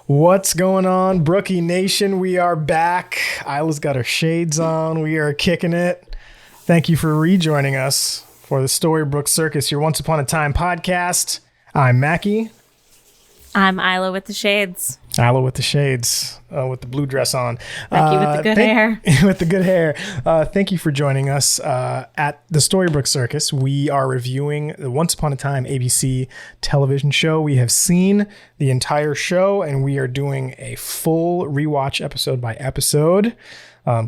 What's going on, Brookie Nation? We are back. Isla's got her shades on. We are kicking it. Thank you for rejoining us for the Storybrooke Circus, your Once Upon a Time podcast. I'm Mackee. I'm Isla with the shades. Isla with the shades, with the blue dress on. Mackee with the good hair. With the good hair. Thank you for joining us at the Storybrooke Circus. We are reviewing the Once Upon a Time ABC television show. We have seen the entire show, and we are doing a full rewatch episode by episode,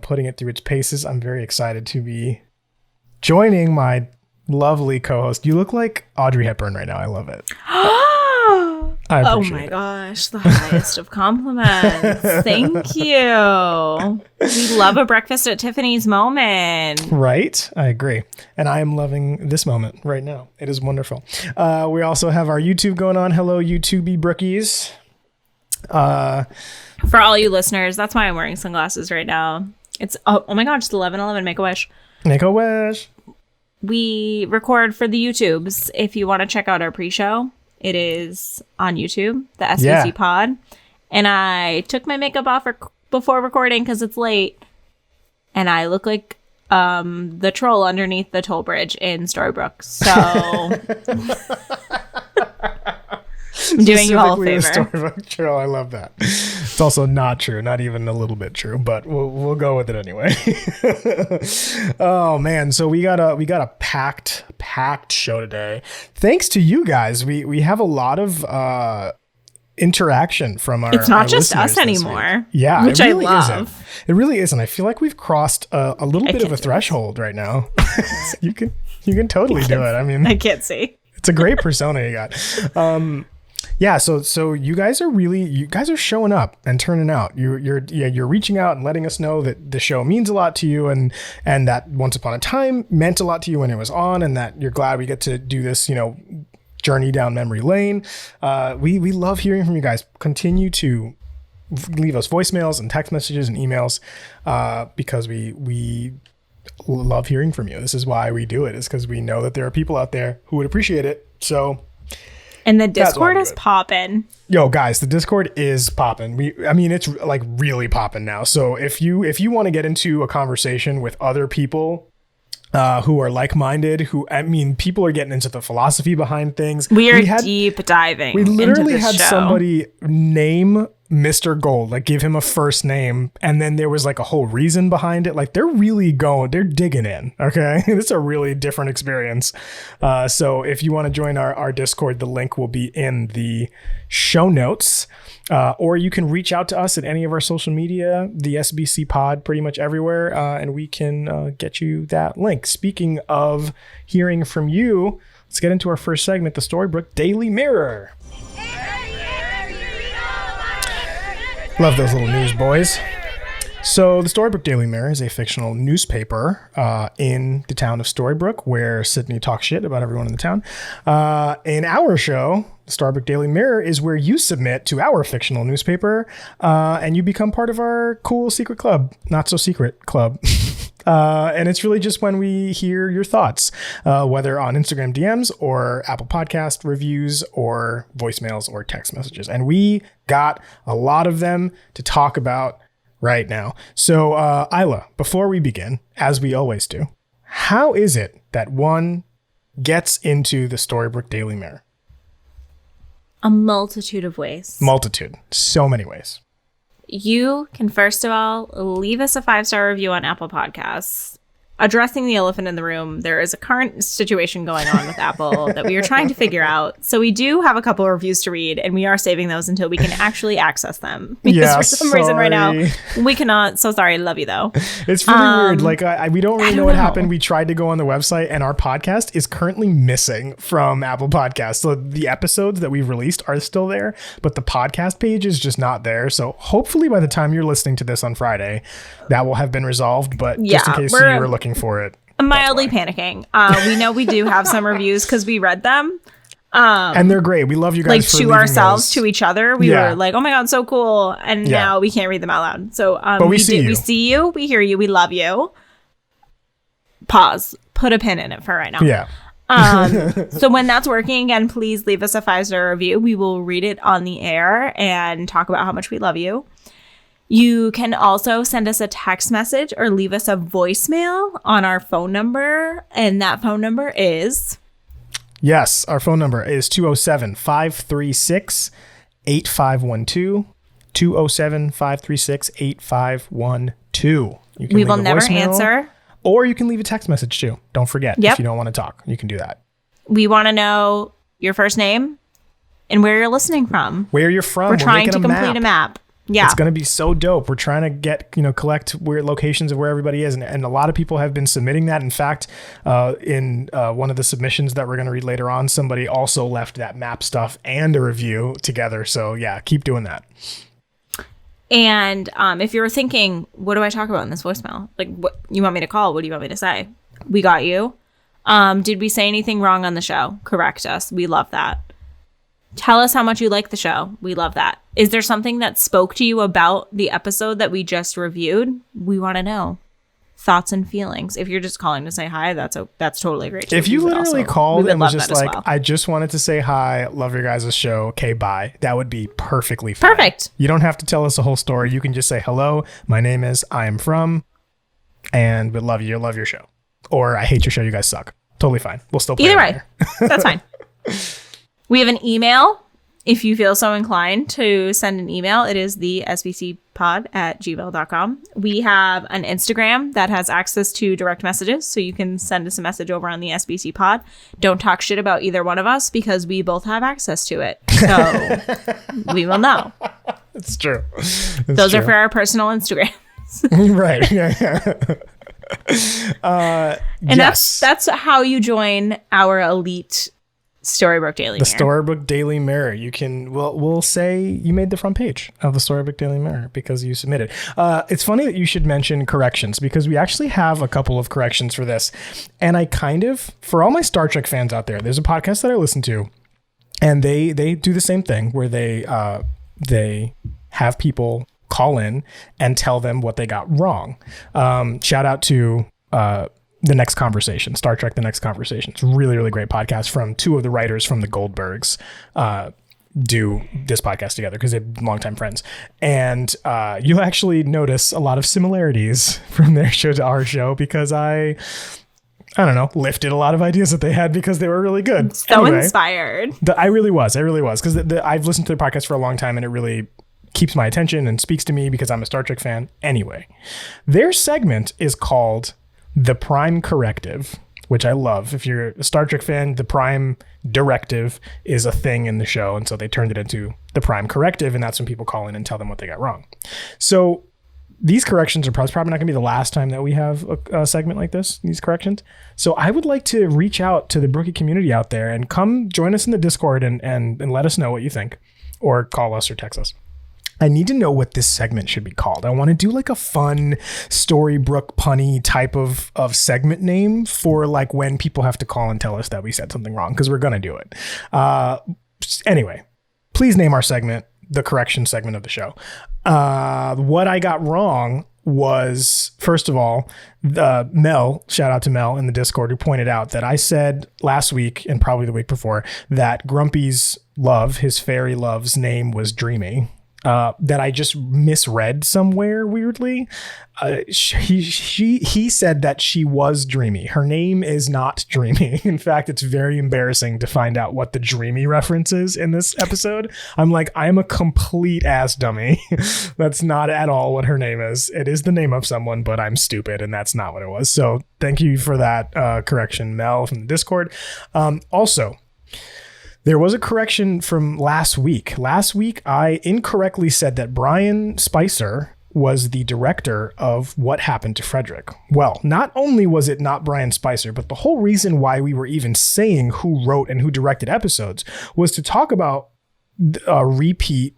putting it through its paces. I'm very excited to be joining my lovely co-host. You look like Audrey Hepburn right now. I love it. Oh my gosh, the highest of compliments. Thank you. We love a breakfast at Tiffany's moment. Right? I agree. And I am loving this moment right now. It is wonderful. We also have our YouTube going on. Hello, YouTubey brookies. For all you listeners, that's why I'm wearing sunglasses right now. It's, oh my gosh, it's 11:11. Make a wish. Make a wish. We record for the YouTubes. If you want to check out our pre-show, it is on YouTube, the SBC pod. And I took my makeup off before recording because it's late. And I look like the troll underneath the toll bridge in Storybrooke. So I'm doing you all a favor. Storybook troll. I love that. It's also not true. Not even a little bit true, but we'll go with it anyway. Oh man. So we got a packed show today. Thanks to you guys. We have a lot of interaction from our It's not just listeners us anymore. Yeah, which really I love. Isn't. It really isn't. I feel like we've crossed a little bit of a threshold right now. You can totally do it. I mean, I can't see. It's a great persona you got. Yeah, so you guys are showing up and turning out. You're reaching out and letting us know that the show means a lot to you, and that Once Upon a Time meant a lot to you when it was on, and that you're glad we get to do this, journey down memory lane. We love hearing from you guys. Continue to leave us voicemails and text messages and emails because we love hearing from you. This is why we do it, is because we know that there are people out there who would appreciate it. So. And the Discord is popping. Yo, guys, the Discord is popping. It's like really popping now. So if you want to get into a conversation with other people who are like-minded, people are getting into the philosophy behind things. We are deep diving. We literally had show. somebody name Mr. Gold, like give him a first name, and then there was like a whole reason behind it. Like they're digging in. Okay, it's a really different experience. So if you want to join our Discord, the link will be in the show notes, or you can reach out to us at any of our social media, the SBC pod, pretty much everywhere, and we can get you that link. Speaking of hearing from you, let's get into our first segment, the Storybrooke Daily Mirror. Love those little news boys. So the Storybrooke Daily Mirror is a fictional newspaper in the town of Storybrooke, where Sydney talks shit about everyone in the town. In our show, the Storybrooke Daily Mirror is where you submit to our fictional newspaper and you become part of our cool secret club, not so secret club. And it's really just when we hear your thoughts, whether on Instagram DMs or Apple Podcast reviews or voicemails or text messages. And we got a lot of them to talk about right now. So, Isla, before we begin, as we always do, how is it that one gets into the Storybrooke Daily Mirror? A multitude of ways. So many ways. You can, first of all, leave us a 5-star review on Apple Podcasts. Addressing the elephant in the room, there is a current situation going on with Apple that we are trying to figure out. So we do have a couple of reviews to read, and we are saving those until we can actually access them. Because for some reason right now, we cannot. So sorry. Love you, though. It's really weird. Like, we don't really know what happened. We tried to go on the website, and our podcast is currently missing from Apple Podcasts. So the episodes that we've released are still there, but the podcast page is just not there. So hopefully by the time you're listening to this on Friday, that will have been resolved. But just in case you were looking for it. I'm mildly panicking. We know we do have some reviews because we read them. And they're great. We love you guys. Like for to ourselves, to each other. We were like, oh my God, so cool. And now we can't read them out loud. So but we see you. We hear you. We love you. Pause. Put a pin in it for right now. Yeah. So when that's working again, please leave us a 5-star review. We will read it on the air and talk about how much we love you. You can also send us a text message or leave us a voicemail on our phone number. And that phone number is... Yes, our phone number is 207-536-8512. 207-536-8512. We will never answer. Or you can leave a text message too. Don't forget, if you don't want to talk, you can do that. We want to know your first name and where you're listening from. Where you're from. We're trying to complete a map. Yeah. It's going to be so dope. We're trying to get, collect where locations of where everybody is. And a lot of people have been submitting that. In fact, in one of the submissions that we're going to read later on, somebody also left that map stuff and a review together. So yeah, keep doing that. And if you're thinking, what do I talk about in this voicemail? Like, what you want me to call? What do you want me to say? We got you. Did we say anything wrong on the show? Correct us. We love that. Tell us how much you like the show. We love that. Is there something that spoke to you about the episode that we just reviewed? We want to know. Thoughts and feelings. If you're just calling to say hi, that's totally great. If you literally called and was just like, I just wanted to say hi, love your guys' show, okay, bye. That would be perfectly fine. Perfect. You don't have to tell us a whole story. You can just say, hello, my name is, I am from, and we love you, love your show. Or I hate your show, you guys suck. Totally fine. We'll still play either way. That's fine. We have an email. If you feel so inclined to send an email, it is the sbcpod@gmail.com. We have an Instagram that has access to direct messages, so you can send us a message over on the SBC pod. Don't talk shit about either one of us because we both have access to it. So we will know. It's true. Those are for our personal Instagrams. Right. Yeah. And that's how you join our elite Storybook Daily Mirror. The Storybook Daily Mirror. You can, we'll say you made the front page of the Storybook Daily Mirror because you submitted. It's funny that you should mention corrections because we actually have a couple of corrections for this. And I for all my Star Trek fans out there, there's a podcast that I listen to and they do the same thing where they have people call in and tell them what they got wrong. Shout out to, The Next Conversation, Star Trek The Next Conversation. It's a really, really great podcast from two of the writers from the Goldbergs do this podcast together because they're longtime friends. And you'll actually notice a lot of similarities from their show to our show because I don't know, lifted a lot of ideas that they had because they were really good. So anyway, inspired. I really was because I've listened to the podcast for a long time and it really keeps my attention and speaks to me because I'm a Star Trek fan. Anyway, their segment is called The Prime Corrective, which I love. If you're a Star Trek fan, the Prime Directive is a thing in the show. And so they turned it into the Prime Corrective. And that's when people call in and tell them what they got wrong. So these corrections are probably not going to be the last time that we have a segment like this, these corrections. So I would like to reach out to the Brookie community out there and come join us in the Discord and let us know what you think, or call us or text us. I need to know what this segment should be called. I want to do like a fun Storybrooke punny type of segment name for like when people have to call and tell us that we said something wrong, because we're going to do it. Anyway, please name our segment the correction segment of the show. What I got wrong was, first of all, Mel, shout out to Mel in the Discord, who pointed out that I said last week and probably the week before that Grumpy's love, his fairy love's name was Dreamy. That I just misread somewhere weirdly. He said that she was Dreamy. Her name is not Dreamy. In fact, it's very embarrassing to find out what the Dreamy reference is in this episode. I'm like, I'm a complete ass dummy. That's not at all what her name is. It is the name of someone, but I'm stupid and that's not what it was. So thank you for that correction, Mel from the Discord. Also, there was a correction from last week. Last week, I incorrectly said that Brian Spicer was the director of What Happened to Frederick. Well, not only was it not Brian Spicer, but the whole reason why we were even saying who wrote and who directed episodes was to talk about repeat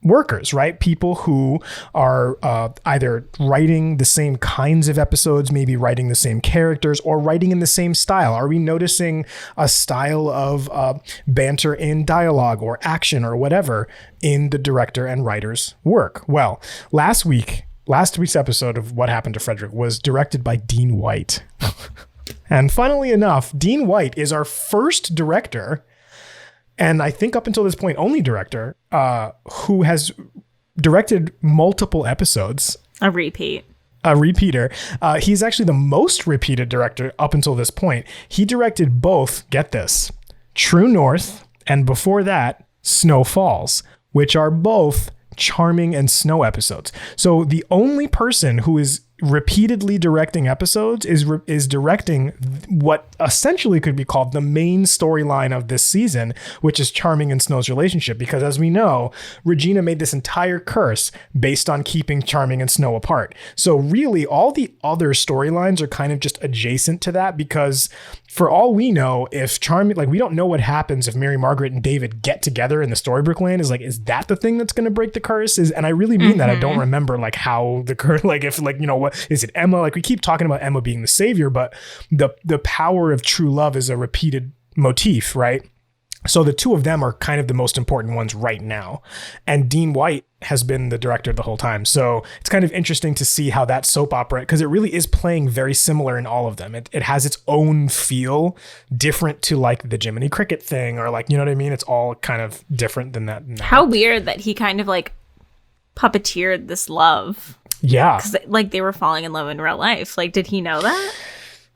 workers, right? People who are either writing the same kinds of episodes, maybe writing the same characters, or writing in the same style. Are we noticing a style of banter in dialogue or action or whatever in the director and writer's work? Well, last week's episode of What Happened to Frederick was directed by Dean White. And funnily enough, Dean White is our first director, and I think up until this point, only director, who has directed multiple episodes. A repeat. A repeater. He's actually the most repeated director up until this point. He directed both, get this, True North, and before that, Snow Falls, which are both Charming and Snow episodes. So the only person who is repeatedly directing episodes is directing what essentially could be called the main storyline of this season, which is Charming and Snow's relationship. Because as we know, Regina made this entire curse based on keeping Charming and Snow apart. So really all the other storylines are kind of just adjacent to that, because for all we know, if Charming, like, we don't know what happens if Mary Margaret and David get together in the Storybrooke land. Is that the thing that's going to break the curse? And I really mean that. I don't remember like how the curse, like if like, you know, what is it, Emma? Like we keep talking about Emma being the savior, but the power of true love is a repeated motif, right? So the two of them are kind of the most important ones right now. And Dean White has been the director the whole time. So it's kind of interesting to see how that soap opera, because it really is playing very similar in all of them. It has its own feel, different to like the Jiminy Cricket thing, or like, you know what I mean? It's all kind of different than that. How weird that he kind of like puppeteered this love. Yeah. Because like they were falling in love in real life. Like, did he know that?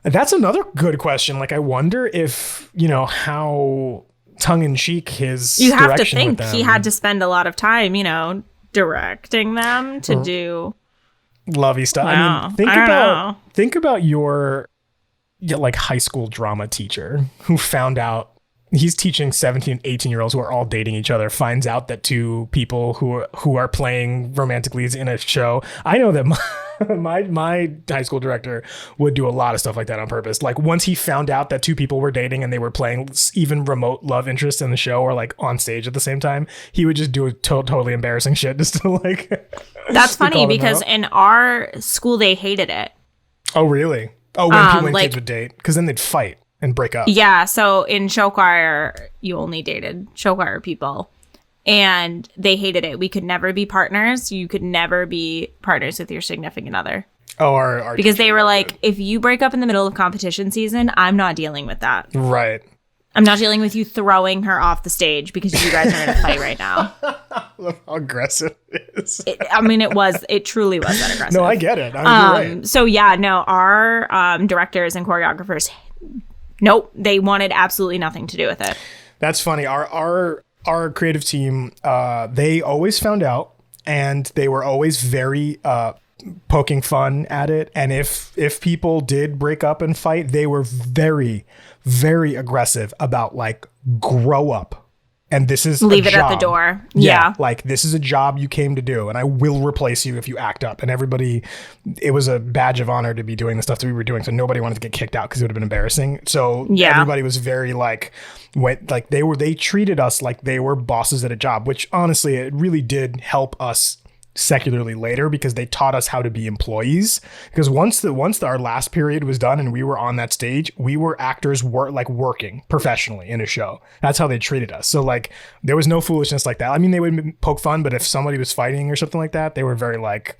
That's another good question. Like, I wonder if, you know, how tongue-in-cheek his you have to direction think with them. He had to spend a lot of time, you know, directing them to do lovey stuff. Wow. I mean, think about your like high school drama teacher who found out he's teaching 17, 18-year-olds who are all dating each other, finds out that two people who are playing romantic leads in a show. I know that my high school director would do a lot of stuff like that on purpose. Like once he found out that two people were dating and they were playing even remote love interests in the show or like on stage at the same time, he would just do totally embarrassing shit just to like. That's funny because in our school they hated it. Oh really? Oh, when kids would date, because then they'd fight and break up. Yeah, so in show choir, you only dated show choir people. And they hated it. We could never be partners. You could never be partners with your significant other. Oh, because they were like, if you break up in the middle of competition season, I'm not dealing with that. Right. I'm not dealing with you throwing her off the stage because you guys are in a fight right now. Look how aggressive it is. It truly was that aggressive. No, I get it. You're right. So yeah, no, our directors and choreographers, nope, they wanted absolutely nothing to do with it. That's funny. Our creative team, they always found out, and they were always very poking fun at it. And if people did break up and fight, they were very, very aggressive about like, grow up. And this is leave it at the door. Yeah. Like this is a job you came to do, and I will replace you if you act up. And everybody, it was a badge of honor to be doing the stuff that we were doing. So nobody wanted to get kicked out because it would have been embarrassing. So everybody was very like, they treated us like they were bosses at a job, which honestly, it really did help us secularly later, because they taught us how to be employees. Because once our last period was done and we were on that stage, we were actors working professionally in a show. That's how they treated us. So like there was no foolishness like that. I mean, they would poke fun, but if somebody was fighting or something like that, they were very like,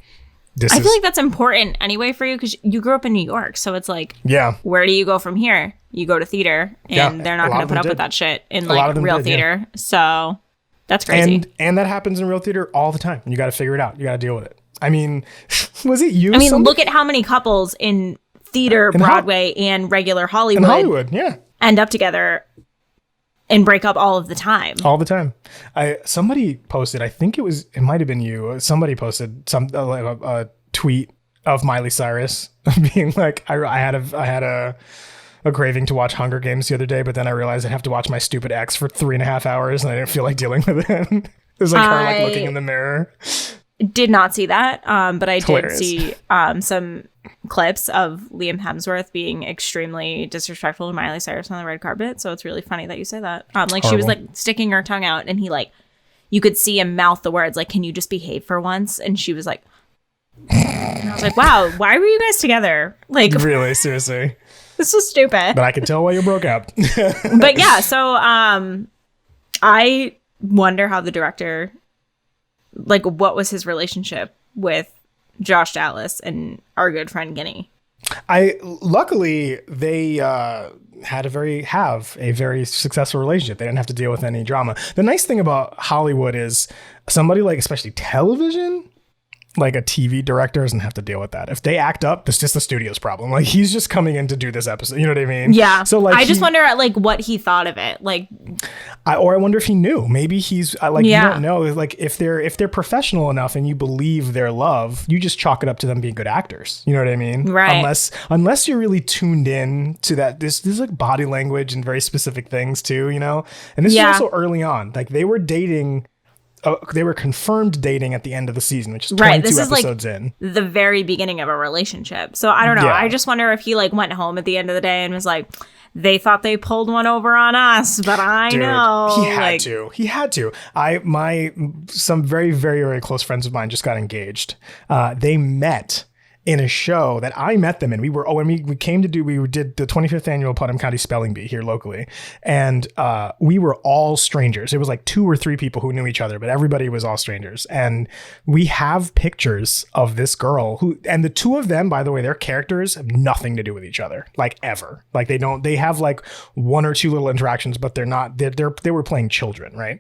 I feel like that's important anyway for you, because you grew up in New York. So it's like, where do you go from here? You go to theater, and they're not going to put up with that shit in like real theater. Yeah. So that's crazy. And that happens in real theater all the time. You got to figure it out. You got to deal with it. I mean, was it you? I mean, look at how many couples in theater, Broadway, and regular Hollywood, end up together and break up all of the time. All the time. Somebody posted, I think it might have been you. Somebody posted a tweet of Miley Cyrus being like, I had a craving to watch Hunger Games the other day, but then I realized I'd have to watch my stupid ex for 3.5 hours, and I didn't feel like dealing with it. It was like her like looking in the mirror. Did not see that, but I did see some clips of Liam Hemsworth being extremely disrespectful to Miley Cyrus on the red carpet. So it's really funny that you say that. Like horrible. She was like sticking her tongue out, and he like, you could see him mouth the words like, "Can you just behave for once?" And she was like, and I was like, wow, why were you guys together? Like, really, seriously. This was stupid. But I can tell why you broke up. But yeah, so I wonder how the director, like, what was his relationship with Josh Dallas and our good friend Guinea? Luckily they have a very successful relationship. They didn't have to deal with any drama. The nice thing about Hollywood is somebody like, especially television, like a TV director doesn't have to deal with that. If they act up, it's just the studio's problem. Like he's just coming in to do this episode. You know what I mean? Yeah. So like, I just wonder like what he thought of it. Like, I wonder if he knew. Maybe he's like, you don't know. Like if they're professional enough and you believe their love, you just chalk it up to them being good actors. You know what I mean? Right. Unless you're really tuned in to that. This like body language and very specific things too. You know. And this is also early on. Like they were dating. They were confirmed dating at the end of the season, which is 22 this is episodes like in. The very beginning of a relationship. So I don't know. Yeah. I just wonder if he like went home at the end of the day and was like, they thought they pulled one over on us, but Dude, know. He had to. Some very, very, very close friends of mine just got engaged. They met in a show that I met them in. We did the 25th annual Putnam County Spelling Bee here locally. And we were all strangers. It was like 2 or 3 people who knew each other, but everybody was all strangers. And we have pictures of this girl and the 2 of them, by the way, their characters have nothing to do with each other, like ever. Like they have like 1 or 2 little interactions, but they were playing children, right?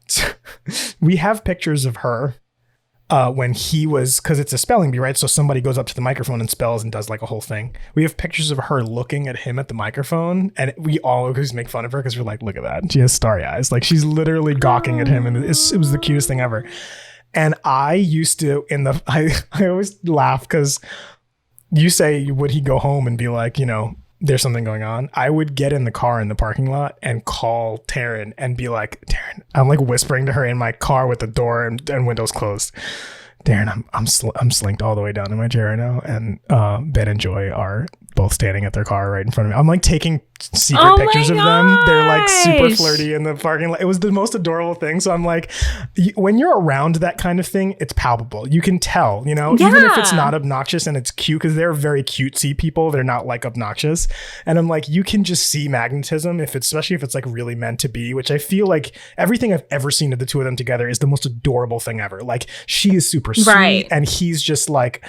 So, we have pictures of her when he was, because it's a spelling bee, right? So somebody goes up to the microphone and spells and does like a whole thing. We have pictures of her looking at him at the microphone, and we all just make fun of her because we're like, look at that. She has starry eyes. Like she's literally gawking at him, and it was the cutest thing ever. And I used to, I always laugh because you say, would he go home and be like, you know, there's something going on? I would get in the car in the parking lot and call Taryn and be like, Taryn, I'm like whispering to her in my car with the door and windows closed. Darren, I'm slinked all the way down in my chair right now, and Ben and Joy are both standing at their car right in front of me. I'm like taking secret pictures of them. They're like super flirty in the parking lot. It was the most adorable thing. So I'm like, when you're around that kind of thing, it's palpable. You can tell, you know, even if it's not obnoxious and it's cute, because they're very cutesy people. They're not like obnoxious. And I'm like, you can just see magnetism especially if it's like really meant to be, which I feel like everything I've ever seen of the 2 of them together is the most adorable thing ever. Like she is super sweet and he's just like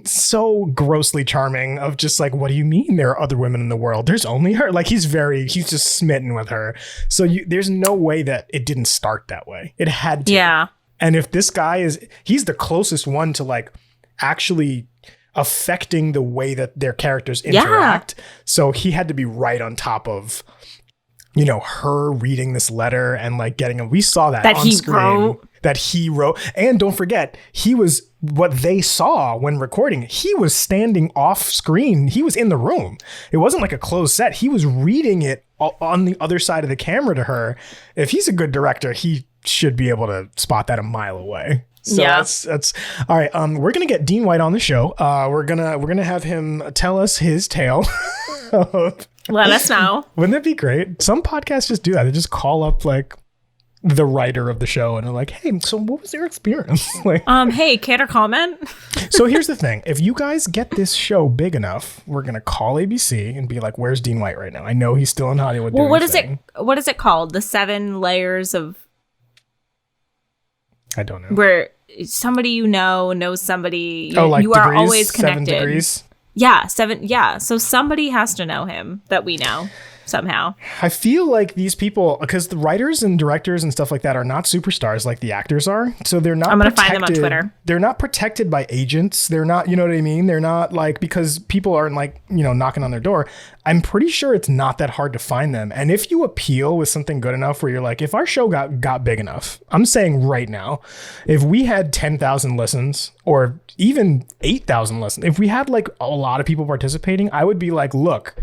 so grossly charming of just like, what do you mean there are other women in the world? There's only her. Like he's just smitten with her. So there's no way that it didn't start that way. It had to. Yeah. And if this guy he's the closest one to like actually affecting the way that their characters interact. Yeah. So he had to be right on top of, you know, her reading this letter and like we saw that on screen. That he wrote. And don't forget, he was what they saw when recording. He was standing off screen. He was in the room. It wasn't like a closed set. He was reading it on the other side of the camera to her. If he's a good director, he should be able to spot that a mile away. So that's all right. We're gonna get Dean White on the show. We're gonna have him tell us his tale. Let us know. Wouldn't that be great? Some podcasts just do that. They just call up like the writer of the show and are like, hey, so what was your experience? Like, hey, care to comment? So here's the thing. If you guys get this show big enough, we're going to call ABC and be like, where's Dean White right now? I know he's still in Hollywood. Well, what is it called? The 7 layers of... I don't know. Where somebody you know knows somebody. Like you degrees, are always connected. 7 degrees? Yeah, 7. Yeah. So somebody has to know him that we know somehow. I feel like these people, because the writers and directors and stuff like that are not superstars like the actors are. So they're not. I'm going to find them on Twitter. They're not protected by agents. They're not, you know what I mean? They're not like, because people aren't like, you know, knocking on their door. I'm pretty sure it's not that hard to find them. And if you appeal with something good enough where you're like, if our show got big enough, I'm saying right now, if we had 10,000 listens or even 8,000 listens, if we had like a lot of people participating, I would be like, look,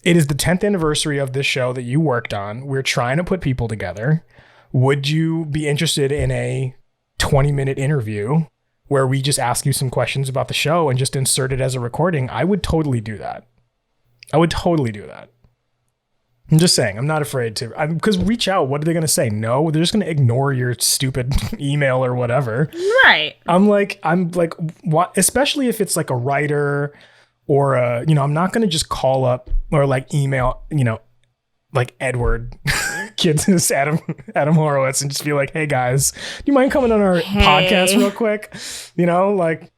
it is the 10th anniversary of this show that you worked on. We're trying to put people together. Would you be interested in a 20-minute interview where we just ask you some questions about the show and just insert it as a recording? I would totally do that. I'm just saying, I'm not afraid to, because reach out. What are they going to say? No, they're just going to ignore your stupid email or whatever. Right. I'm like, what? Especially if it's like a writer or I'm not going to just call up or like email, like Edward Kids, Adam Horowitz, and just be like, hey guys, do you mind coming on our podcast real quick? Like,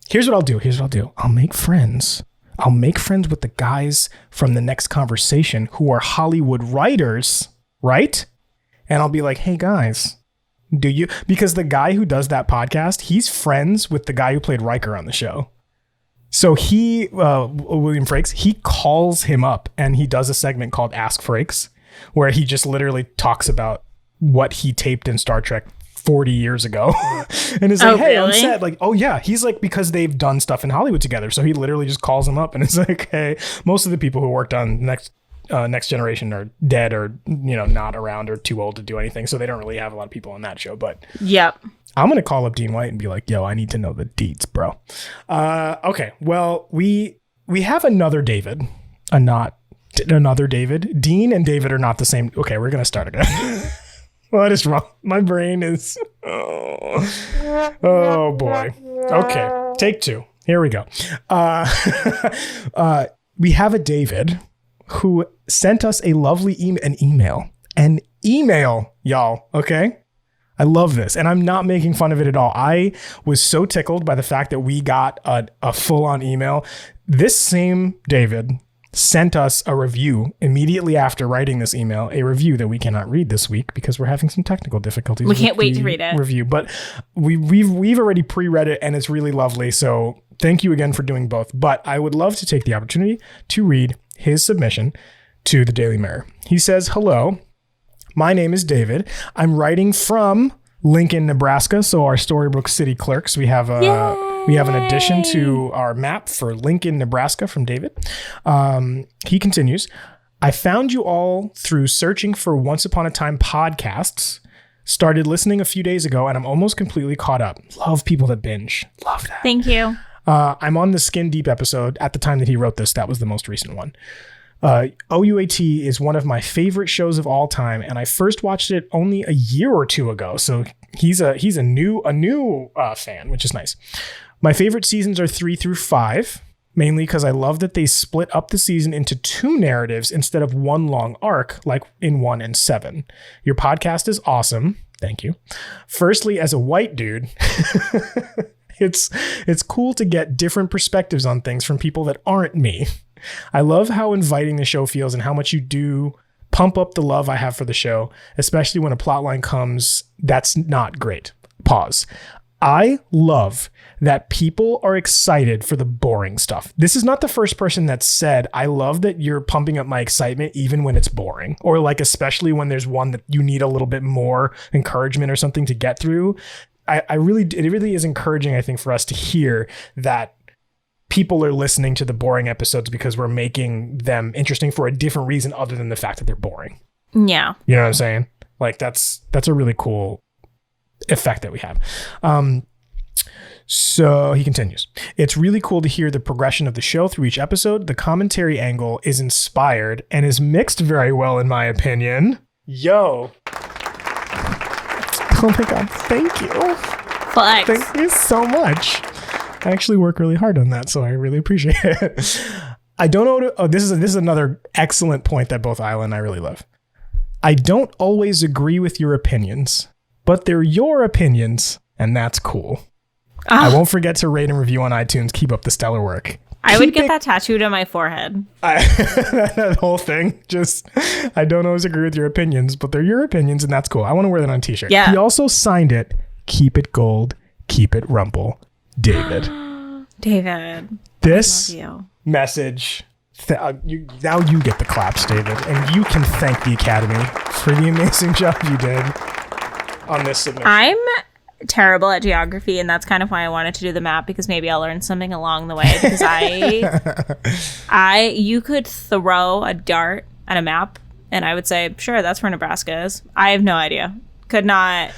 here's what I'll do. I'll make friends I'll make friends with the guys from the next conversation who are Hollywood writers, right? And I'll be like, hey guys, do you? Because the guy who does that podcast, he's friends with the guy who played Riker on the show. So he, William Frakes, he calls him up and he does a segment called Ask Frakes, where he just literally talks about what he taped in Star Trek 40 years ago. And it's like, hey, really? On set, like, oh yeah, he's like, because they've done stuff in Hollywood together. So he literally just calls him up and it's like, hey, most of the people who worked on Next Generation are dead or, not around or too old to do anything. So they don't really have a lot of people on that show. But yep, I'm going to call up Dean White and be like, yo, I need to know the deets, bro. Okay. Well, we have another David, another David. Dean and David are not the same. Okay. We're going to start again. What is wrong? My brain is... Oh, boy. Okay. Take 2. Here we go. We have a David who sent us a lovely email. An email, y'all. Okay? I love this. And I'm not making fun of it at all. I was so tickled by the fact that we got a full-on email. This same David sent us a review immediately after writing this email, a review that we cannot read this week because we're having some technical difficulties. We can't wait to read it. Review, but we've already pre-read it and it's really lovely. So thank you again for doing both. But I would love to take the opportunity to read his submission to the Daily Mirror. He says, hello, my name is David. I'm writing from Lincoln, Nebraska. So our Storybrooke City clerks, we have an addition to our map for Lincoln, Nebraska from David. He continues, I found you all through searching for Once Upon a Time podcasts. Started listening a few days ago and I'm almost completely caught up. Love people that binge. Love that. Thank you. I'm on the Skin Deep episode. At the time that he wrote this, that was the most recent one. OUAT is one of my favorite shows of all time, and I first watched it only a year or two ago. So he's a new fan, which is nice. My favorite seasons are 3 through 5, mainly because I love that they split up the season into 2 narratives instead of one long arc, like in 1 and 7. Your podcast is awesome. Thank you. Firstly, as a white dude, it's cool to get different perspectives on things from people that aren't me. I love how inviting the show feels and how much you do pump up the love I have for the show, especially when a plotline comes that's not great. Pause. I love that people are excited for the boring stuff. This is not the first person that said, I love that you're pumping up my excitement even when it's boring, or like especially when there's one that you need a little bit more encouragement or something to get through. It really is encouraging, I think, for us to hear that people are listening to the boring episodes because we're making them interesting for a different reason other than the fact that they're boring. Yeah. You know what I'm saying? Like that's a really cool effect that we have. So he continues. It's really cool to hear the progression of the show through each episode. The commentary angle is inspired and is mixed very well, in my opinion. Yo. Oh my God. Thank you. Flex. Thank you so much. I actually work really hard on that, so I really appreciate it. I don't know. This is another excellent point that both Isla and I really love. I don't always agree with your opinions, but they're your opinions, and that's cool. I won't forget to rate and review on iTunes. Keep up the stellar work. I would get that tattooed on my forehead. That whole thing. Just, I don't always agree with your opinions, but they're your opinions, and that's cool. I want to wear that on a t-shirt. Yeah. He also signed it, keep it gold, keep it rumble. David. David. This message, now you get the claps, David, and you can thank the Academy for the amazing job you did on this submission. I'm terrible at geography, and that's kind of why I wanted to do the map, because maybe I'll learn something along the way, because you could throw a dart at a map, and I would say, sure, that's where Nebraska is. I have no idea. Could not...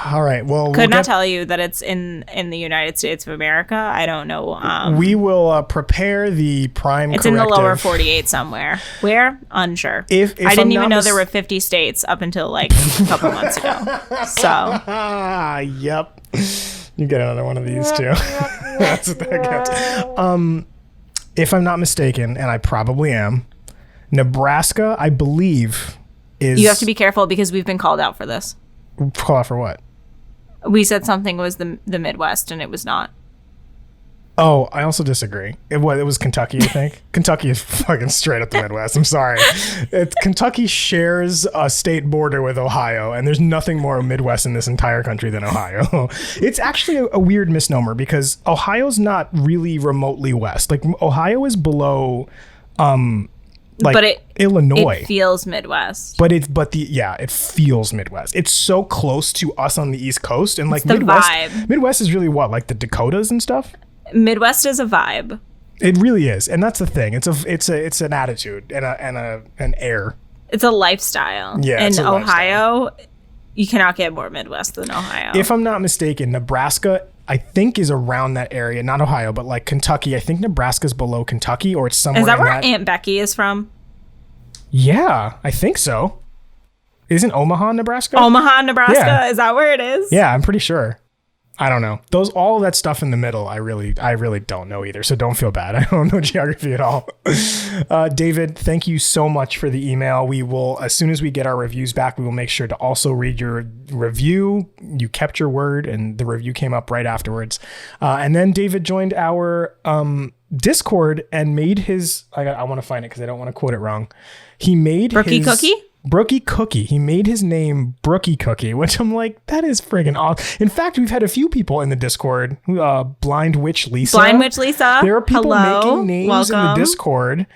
All right. Well, could not tell you that it's in the United States of America. I don't know. We will prepare the prime. It's corrective. in the lower 48 somewhere. Where? Unsure. If I didn't even know there were 50 states up until like a couple months ago. So. Yep. You get another one of these too. That's what that gets. If I'm not mistaken, and I probably am, Nebraska, I believe, is. You have to be careful because we've been called out for this. Call out for what? We said something was the Midwest, and it was not. Oh, I also disagree. It was Kentucky, I think. Kentucky is fucking straight up the Midwest. I'm sorry. Kentucky shares a state border with Ohio, and there's nothing more Midwest in this entire country than Ohio. It's actually a weird misnomer because Ohio's not really remotely west. Like, Ohio is below Illinois. It feels Midwest. It feels Midwest. It's so close to us on the East Coast, and like the Midwest. Vibe. Midwest is really what, like the Dakotas and stuff. Midwest is a vibe. It really is, and that's the thing. It's an attitude and an air. It's a lifestyle. Yeah, in it's a Ohio, lifestyle. You cannot get more Midwest than Ohio. If I'm not mistaken, Nebraska, I think, is around that area. Not Ohio, but like Kentucky. I think Nebraska's below Kentucky, or it's somewhere. Is that where Aunt Becky is from? Yeah, I think so. Isn't Omaha, Nebraska? Omaha, Nebraska. Yeah. Is that where it is? Yeah, I'm pretty sure. I don't know. All that stuff in the middle, I really don't know either. So don't feel bad. I don't know geography at all. David, thank you so much for the email. We will, as soon as we get our reviews back, we will make sure to also read your review. You kept your word, and the review came up right afterwards. And then David joined our Discord and made his. I want to find it because I don't want to quote it wrong. He made Brookie Cookie. Brookie Cookie. He made his name Brookie Cookie, which I'm like, that is friggin' awesome. In fact, we've had a few people in the Discord. Blind Witch Lisa. There are people making names in the Discord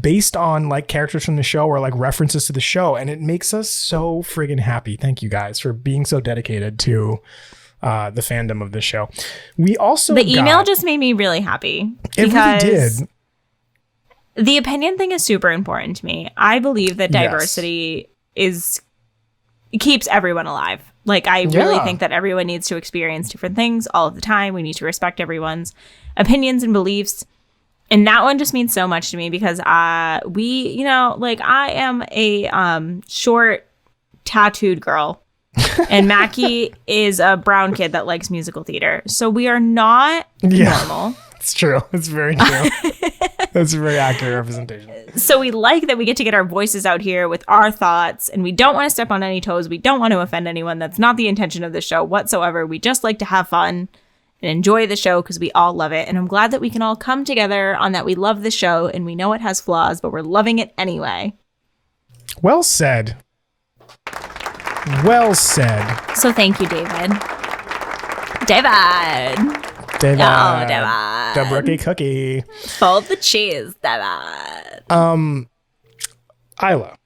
based on like characters from the show or like references to the show, and it makes us so friggin' happy. Thank you guys for being so dedicated to the fandom of this show. We also the email just made me really happy. It really did. The opinion thing is super important to me. I believe that diversity keeps everyone alive. Like, I really think that everyone needs to experience different things all of the time. We need to respect everyone's opinions and beliefs. And that one just means so much to me because I am a short, tattooed girl. And Mackee is a brown kid that likes musical theater. So we are not normal. It's true. It's very true. That's a very accurate representation. So we like that we get our voices out here with our thoughts, and we don't want to step on any toes. We don't want to offend anyone. That's not the intention of the show whatsoever. We just like to have fun and enjoy the show because we all love it. And I'm glad that we can all come together on that we love the show and we know it has flaws, but we're loving it anyway. Well said. Well said. So thank you, David. David. Oh, David. The Brookie Cookie. Fold the cheese, David. Isla,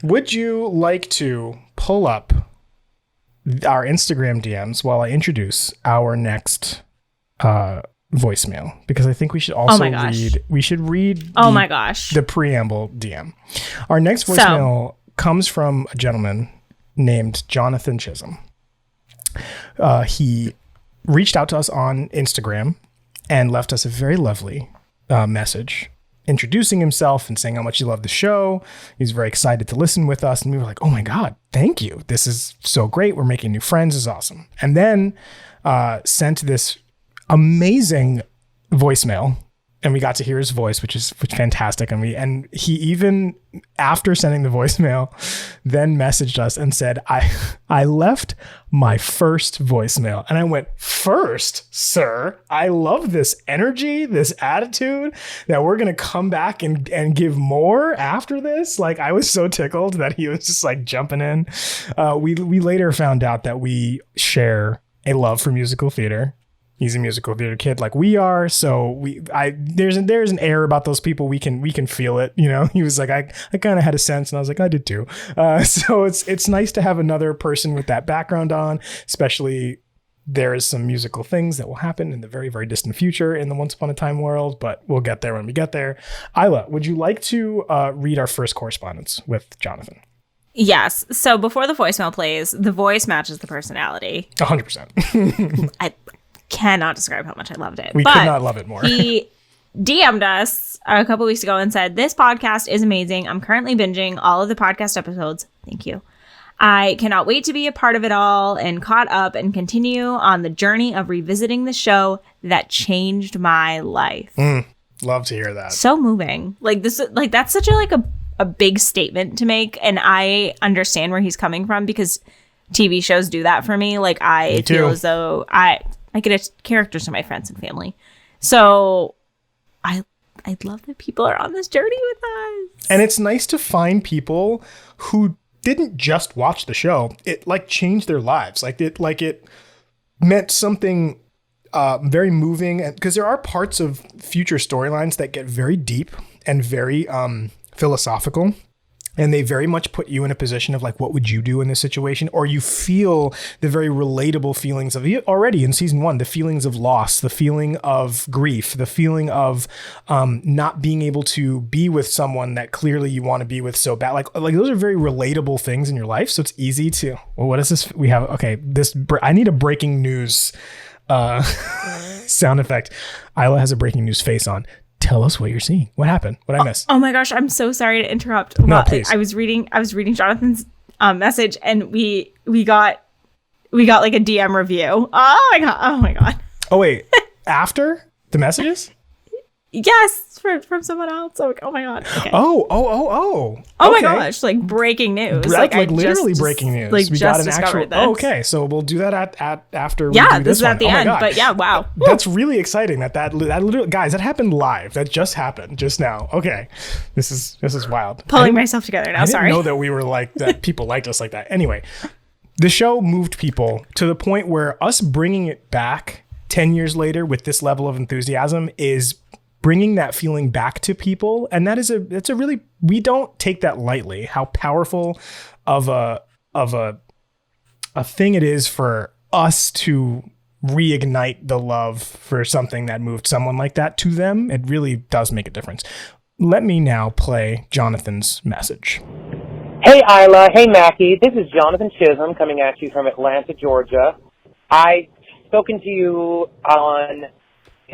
would you like to pull up our Instagram DMs while I introduce our next voicemail? Because I think we should also read the preamble DM. Our next voicemail comes from a gentleman named Jonathan Chisholm. He reached out to us on Instagram and left us a very lovely message introducing himself and saying how much he loved the show. He's very excited to listen with us. And we were like, oh my God, thank you. This is so great. We're making new friends. This is awesome. And then sent this amazing voicemail. And we got to hear his voice, which is fantastic. And he even, after sending the voicemail, then messaged us and said, I left my first voicemail. And I went, first, sir? I love this energy, this attitude that we're going to come back and give more after this. Like, I was so tickled that he was just like jumping in. We later found out that we share a love for musical theater. He's a musical theater kid like we are. So there's an air about those people. We can feel it. You know, he was like, I kind of had a sense, and I was like, I did too. So it's nice to have another person with that background on, especially there is some musical things that will happen in the very, very distant future in the Once Upon a Time world, but we'll get there when we get there. Isla, would you like to read our first correspondence with Jonathan? Yes. So before the voicemail plays, the voice matches the personality. 100%. I cannot describe how much I loved it. We could not love it more. He DM'd us a couple weeks ago and said, this podcast is amazing. I'm currently binging all of the podcast episodes. Thank you. I cannot wait to be a part of it all and caught up and continue on the journey of revisiting the show that changed my life. Love to hear that. So moving. That's such a big statement to make. And I understand where he's coming from because TV shows do that for me. Like, I feel as though I get characters are my friends and family. So I love that people are on this journey with us. And it's nice to find people who didn't just watch the show. It like changed their lives. It meant something very moving, because there are parts of future storylines that get very deep and very philosophical. And they very much put you in a position of like, what would you do in this situation? Or you feel the very relatable feelings of already in season 1, the feelings of loss, the feeling of grief, the feeling of not being able to be with someone that clearly you want to be with so bad. Like those are very relatable things in your life. So it's easy to, well, what is this? We have, okay, I need a breaking news sound effect. Isla has a breaking news face on. Tell us what you're seeing. What happened? What I missed? Oh my gosh, I'm so sorry to interrupt. No, please. I was reading Jonathan's message, and we got like a DM review. Oh my god. Oh wait, after the messages? Yes, from someone else. Oh my god. Okay. Oh my okay. gosh, like breaking news. Like literally breaking news. Like we just got an discovered actual. this. Okay, so we'll do that after. We Yeah, do this is one. at the my end. God. But yeah, wow. That's really exciting. That literally, guys, that happened live. That just happened just now. Okay, this is wild. Pulling myself together now. I didn't Sorry. know that we were like that. People liked us like that. Anyway, the show moved people to the point where us bringing it back 10 years later with this level of enthusiasm is bringing that feeling back to people. And it's a really, we don't take that lightly, how powerful of a thing it is for us to reignite the love for something that moved someone like that to them. It really does make a difference. Let me now play Jonathan's message. Hey, Isla. Hey, Mackee. This is Jonathan Chisholm coming at you from Atlanta, Georgia. I've spoken to you on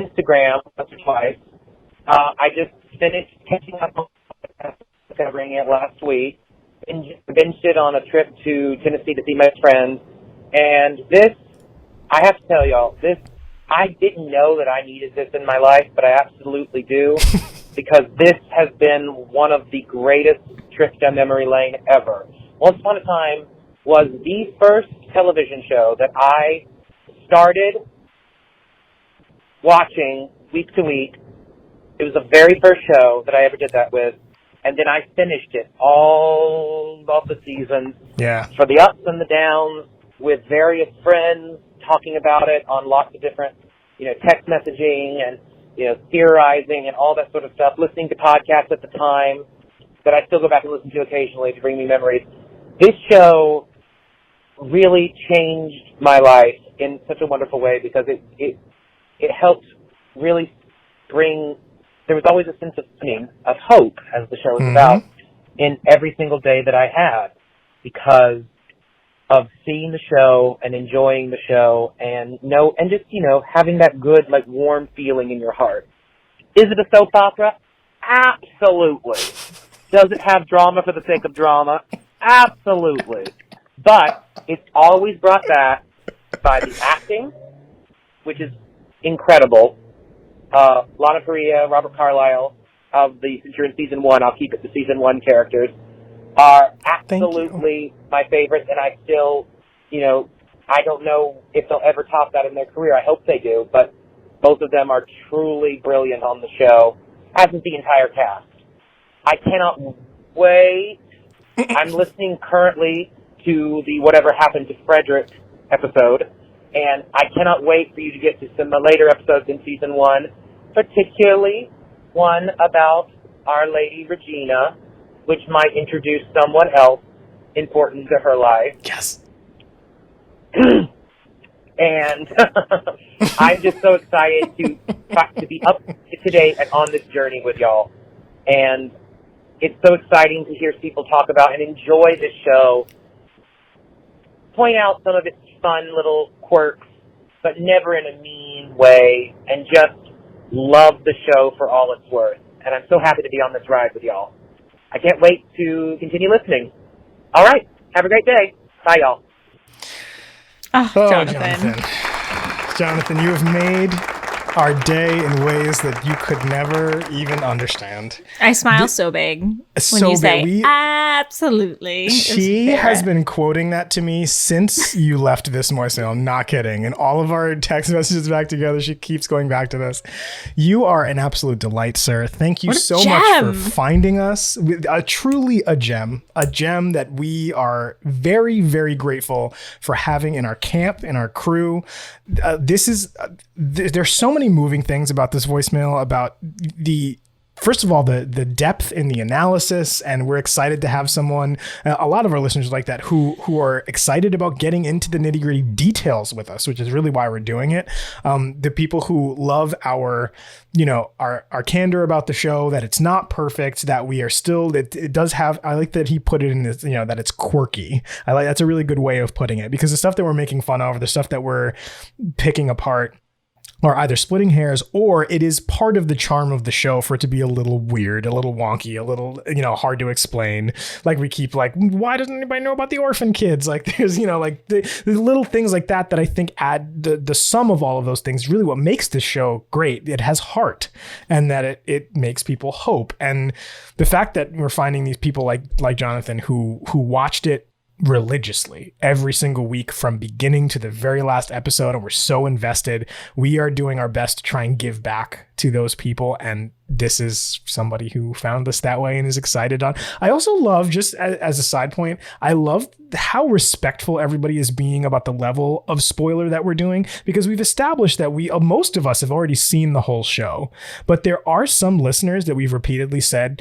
Instagram once or twice. I just finished catching up on covering it last week. Binged it on a trip to Tennessee to see my friends. And this, I have to tell y'all, I didn't know that I needed this in my life, but I absolutely do. Because this has been one of the greatest trips down memory lane ever. Once Upon a Time was the first television show that I started watching week to week. It was the very first show that I ever did that with. And then I finished it, all of the seasons. Yeah. For the ups and the downs, with various friends talking about it on lots of different, text messaging and, theorizing and all that sort of stuff. Listening to podcasts at the time that I still go back and listen to occasionally to bring me memories. This show really changed my life in such a wonderful way because it helped really bring. There was always a sense of meaning, of hope, as the show is about, in every single day that I had because of seeing the show and enjoying the show and just having that good, like, warm feeling in your heart. Is it a soap opera? Absolutely. Does it have drama for the sake of drama? Absolutely. But it's always brought back by the acting, which is incredible. Lana Parrilla, Robert Carlyle, since you're in season 1, I'll keep it to season 1 characters, are absolutely my favorites, and I still, I don't know if they'll ever top that in their career. I hope they do, but both of them are truly brilliant on the show, as is the entire cast. I cannot wait. I'm listening currently to the Whatever Happened to Frederick episode, and I cannot wait for you to get to some later episodes in season 1, particularly one about Our Lady Regina, which might introduce someone else important to her life. Yes. And I'm just so excited to be up to date and on this journey with y'all. And it's so exciting to hear people talk about and enjoy this show, point out some of its fun little quirks, but never in a mean way, and just love the show for all it's worth. And I'm so happy to be on this ride with y'all. I can't wait to continue listening. All right. Have a great day. Bye, y'all. Oh, Jonathan. Jonathan, you have made our day in ways that you could never even understand. I smile so big when you say absolutely. She has been quoting that to me since you left this voicemail. I'm not kidding. And all of our text messages back together, she keeps going back to this. You are an absolute delight, sir. Thank you so much for finding us. Truly a gem that we are very, very grateful for having in our camp, in our crew. There's so many moving things about this voicemail, about first of all, the depth in the analysis, and we're excited to have someone, a lot of our listeners like that, who are excited about getting into the nitty gritty details with us, which is really why we're doing it. The people who love our candor about the show, that it's not perfect, that we are still, it does have, I like that he put it in this, that it's quirky. That's a really good way of putting it, because the stuff that we're making fun of, the stuff that we're picking apart, or either splitting hairs, or it is part of the charm of the show for it to be a little weird, a little wonky, a little, hard to explain. Like we keep why doesn't anybody know about the orphan kids? Like there's, the little things like that I think add the sum of all of those things, really what makes this show great. It has heart, and that it makes people hope. And the fact that we're finding these people like Jonathan who watched it religiously every single week from beginning to the very last episode, and we're so invested. We are doing our best to try and give back to those people, and this is somebody who found us that way and is excited on. I also love, just as a side point, I love how respectful everybody is being about the level of spoiler that we're doing, because we've established that most of us have already seen the whole show, but there are some listeners that we've repeatedly said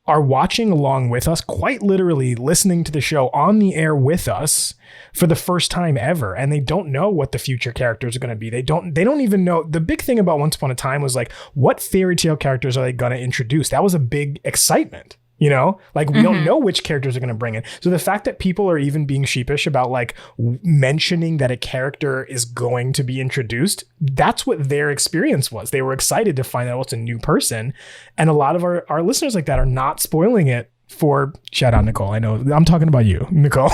are watching along with us, quite literally listening to the show on the air with us for the first time ever. And they don't know what the future characters are going to be. They don't even know. The big thing about Once Upon a Time was what fairy tale characters are they going to introduce? That was a big excitement. We don't know which characters are going to bring in. So the fact that people are even being sheepish about mentioning that a character is going to be introduced, that's what their experience was. They were excited to find out it's a new person. And a lot of our listeners like that are not spoiling it for, shout out Nicole. I know I'm talking about you, Nicole,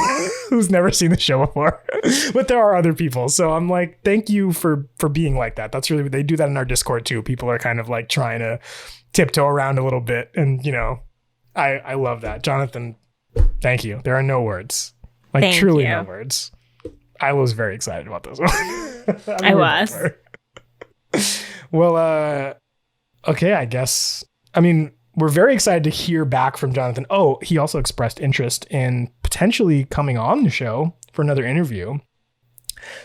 who's never seen the show before, but there are other people. So I'm thank you for being like that. That's really, they do that in our Discord too. People are kind of trying to tiptoe around a little bit, and I love that. Jonathan, thank you. There are no words. Truly no words. I was very excited about this one. I was. Well, okay, I guess. I mean, we're very excited to hear back from Jonathan. Oh, he also expressed interest in potentially coming on the show for another interview.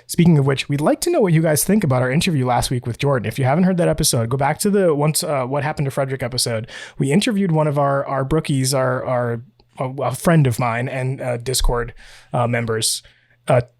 Speaking of which, we'd like to know what you guys think about our interview last week with Jordan. If you haven't heard that episode, go back to the What Happened to Frederick episode. We interviewed one of our brookies, a friend of mine and Discord members,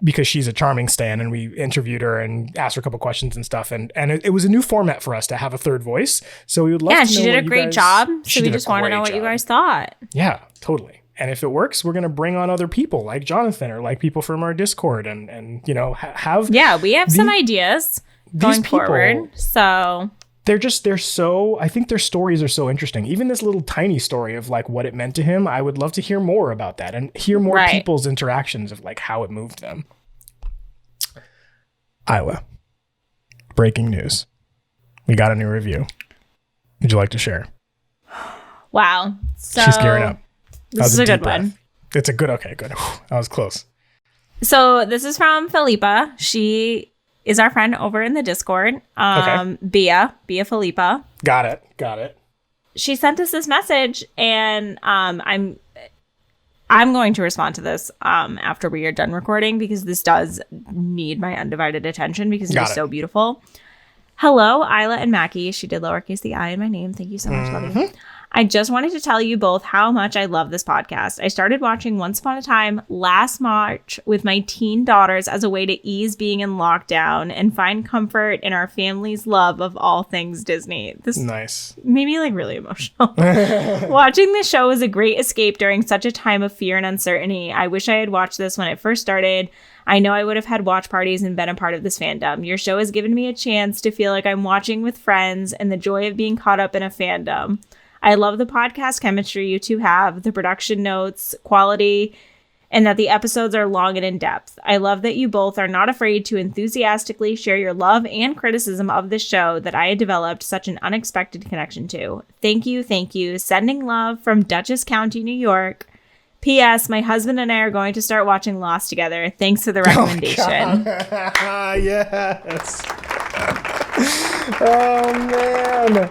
because she's a charming stan, and we interviewed her and asked her a couple questions and stuff. And it was a new format for us to have a third voice. So we would love to know. Yeah, she did a great job. So we just want to know what you guys thought. Yeah, totally. And if it works, we're going to bring on other people like Jonathan, or people from our Discord, and have. Yeah, we have some ideas going forward. So they're so, I think their stories are so interesting. Even this little tiny story of what it meant to him, I would love to hear more about that and hear more people's interactions of how it moved them. Isla, breaking news. We got a new review. Would you like to share? Wow. So she's gearing up. This is a good one. It's a good. Okay, good. That was close. So this is from Felipa. She is our friend over in the Discord. Okay. Bia Felipa. Got it. She sent us this message, and I'm going to respond to this after we are done recording, because this does need my undivided attention, because it is so beautiful. Hello, Isla and Mackee. She did lowercase the I in my name. Thank you so much, love you. I just wanted to tell you both how much I love this podcast. I started watching Once Upon a Time last March with my teen daughters as a way to ease being in lockdown and find comfort in our family's love of all things Disney. This nice. Made me really emotional. Watching this show is a great escape during such a time of fear and uncertainty. I wish I had watched this when it first started. I know I would have had watch parties and been a part of this fandom. Your show has given me a chance to feel like I'm watching with friends and the joy of being caught up in a fandom. I love the podcast chemistry you two have, the production notes, quality, and that the episodes are long and in-depth. I love that you both are not afraid to enthusiastically share your love and criticism of the show that I had developed such an unexpected connection to. Thank you, thank you. Sending love from Dutchess County, New York. P.S. My husband and I are going to start watching Lost together. Thanks for the recommendation. Yes. Oh, man.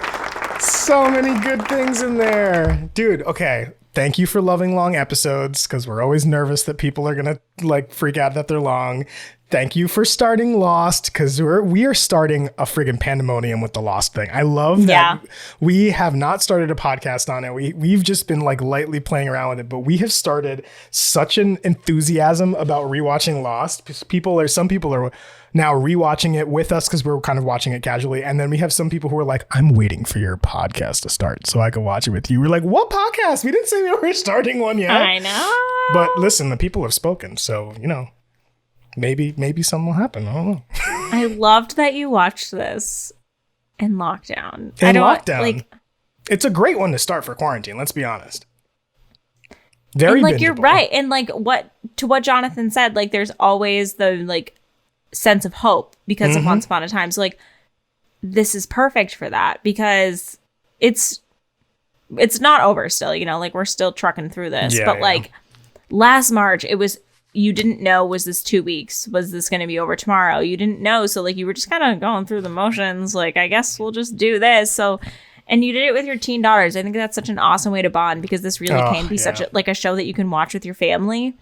So many good things in there. Dude, okay. Thank you for loving long episodes, because we're always nervous that people are going to like freak out that they're long. Thank you for starting Lost, because we are starting a friggin' pandemonium with the Lost thing. I love that we have not started a podcast on it. We've just been like lightly playing around with it, but we have started such an enthusiasm about rewatching Lost. Some people are now rewatching it with us because we're kind of watching it casually. And then we have some people who are like, I'm waiting for your podcast to start so I can watch it with you. We're like, what podcast? We didn't say we were starting one yet. I know. But listen, the people have spoken. So, maybe something will happen. I don't know. I loved that you watched this in lockdown. It's a great one to start for quarantine. Let's be honest. Very bingeable. You're right. And what Jonathan said, there's always the sense of hope because of Once Upon a Time. So this is perfect for that, because it's not over still, we're still trucking through this. Last March, it was, you didn't know, was this 2 weeks? Was this going to be over tomorrow? You didn't know. So you were just kind of going through the motions. I guess we'll just do this. So, and you did it with your teen daughters. I think that's such an awesome way to bond, because this really can be such a show that you can watch with your family.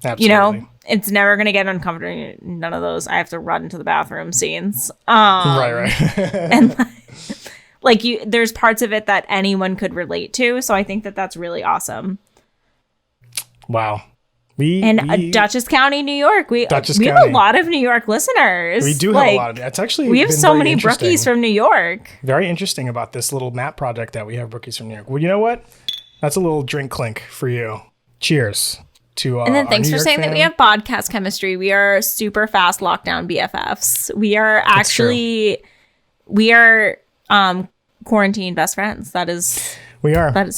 Absolutely. It's never going to get uncomfortable. None of those I have to run to the bathroom scenes. Right. And there's parts of it that anyone could relate to. So I think that that's really awesome. Wow. Dutchess County, New York. We have a lot of New York listeners. We do have a lot of. It's actually we have so many brookies from New York. Very interesting about this little map project that we have brookies from New York. Well, you know what? That's a little drink clink for you. Cheers. And then thanks for saying that we have podcast chemistry. We are super fast lockdown BFFs. We are quarantine best friends. That is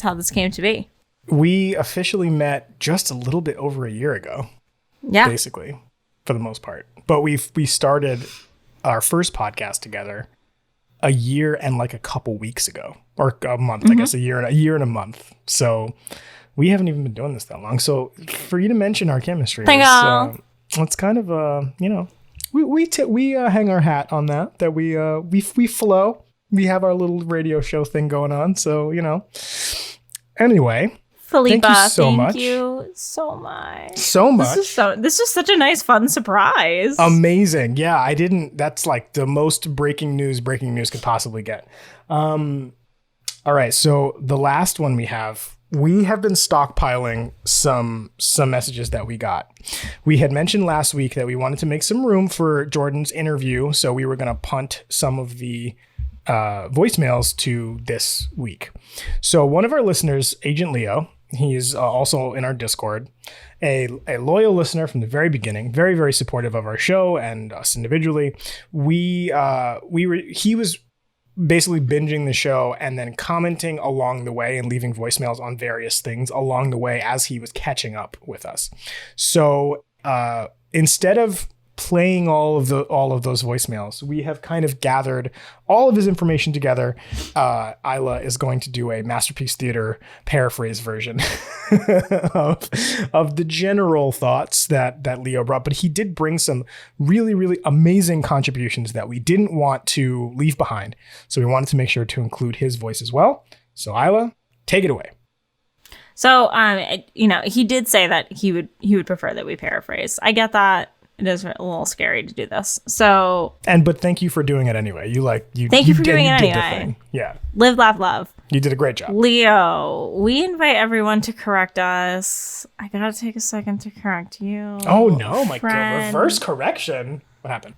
how this came to be. We officially met just a little bit over a year ago. Yeah. Basically, for the most part. But we started our first podcast together a year and a couple weeks ago, or a month, I guess, a year and a month. So we haven't even been doing this that long. So for you to mention our chemistry, it's kind of we hang our hat on that we flow. We have our little radio show thing going on. So anyway. Philippa, thank you so much. So much. This is such a nice, fun surprise. Amazing. Yeah, that's the most breaking news could possibly get. All right. So the last one we have been stockpiling some messages that we got. We had mentioned last week that we wanted to make some room for Jordan's interview. So we were going to punt some of the voicemails to this week. So one of our listeners, Agent Leo, he's also in our Discord, a loyal listener from the very beginning, very, very supportive of our show and us individually. He was basically binging the show and then commenting along the way and leaving voicemails on various things along the way as he was catching up with us. So instead of playing all of those voicemails, we have kind of gathered all of his information together. Isla is going to do a Masterpiece Theater paraphrase version of the general thoughts that Leo brought, but he did bring some really, really amazing contributions that we didn't want to leave behind. So we wanted to make sure to include his voice as well. So Isla, take it away. So, he did say that he would prefer that we paraphrase. I get that. It is a little scary to do this. So, but thank you for doing it anyway. Thank you for doing it anyway. Yeah. Live, laugh, love. You did a great job. Leo, we invite everyone to correct us. I gotta take a second to correct you. Oh no, my God. Reverse correction. What happened?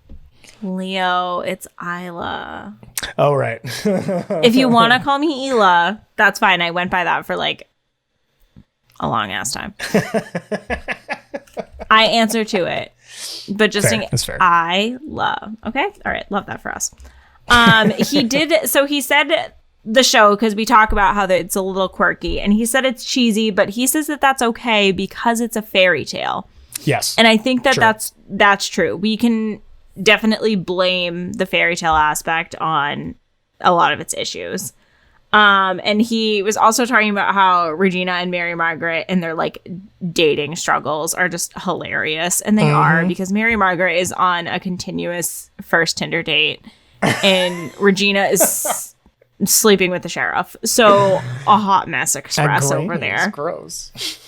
Leo, it's Isla. Oh, right. If you want to call me Ela, that's fine. I went by that for a long ass time. I answer to it. But just that's fair. I love. Okay. All right. Love that for us. He did. So he said the show because we talk about how it's a little quirky, and he said it's cheesy, but he says that that's okay because it's a fairy tale. Yes. And I think that that's true. We can definitely blame the fairy tale aspect on a lot of its issues. And he was also talking about how Regina and Mary Margaret and their like dating struggles are just hilarious. And they are, because Mary Margaret is on a continuous first Tinder date and Regina is sleeping with the sheriff. So a hot mess express over there. It's gross.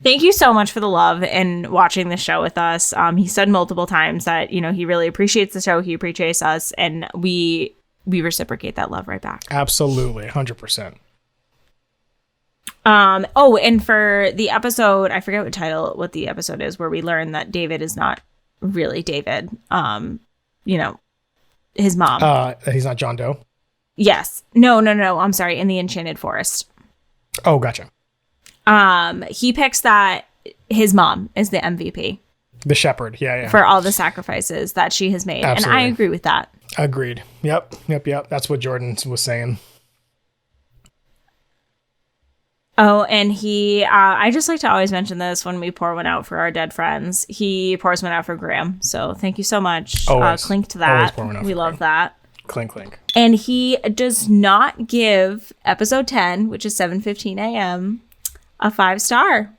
Thank you so much for the love and watching the show with us. He said multiple times that, you know, he really appreciates the show. He appreciates us. And we reciprocate that love right back. Absolutely. 100%. And for the episode, I forget what the episode is, where we learn that David is not really David. You know, his mom. He's not John Doe? Yes. No. I'm sorry. In the Enchanted Forest. Oh, gotcha. He picks that his mom is the MVP. The shepherd. Yeah. For all the sacrifices that she has made. Absolutely. And I agree with that. Agreed. Yep. That's what Jordan was saying. Oh, and I just like to always mention this when we pour one out for our dead friends. He pours one out for Graham. So thank you so much. Always. Clink to that. We love that. Clink, clink. And he does not give episode 10, which is 7:15 a.m., a 5-star.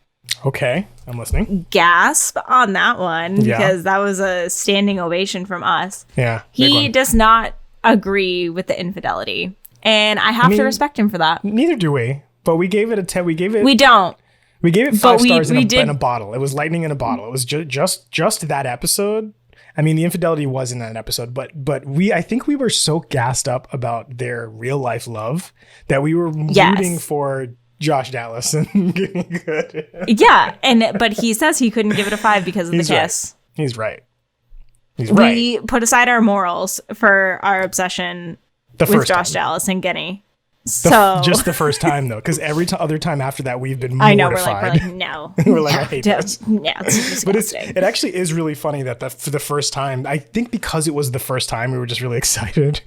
Okay, I'm listening. Gasp on that one, because that was a standing ovation from us. Yeah. He does not agree with the infidelity, and I have to respect him for that. Neither do we, but we gave it a 10. We don't. We gave it 5 stars in a bottle. It was lightning in a bottle. It was just that episode. I mean, the infidelity was in that episode, but I think we were so gassed up about their real life love that we were rooting for Josh Dallas and getting good. Yeah, but he says he couldn't give it a 5 because of the kiss. Right. He's right. We put aside our morals for our obsession with Josh Dallas and Genny. Just the first time, though, because every other time after that, we've been mortified. I know, we're like no. We're like, I hate this. Yeah, it's disgusting. But it actually is really funny that for the first time, I think because it was the first time, we were just really excited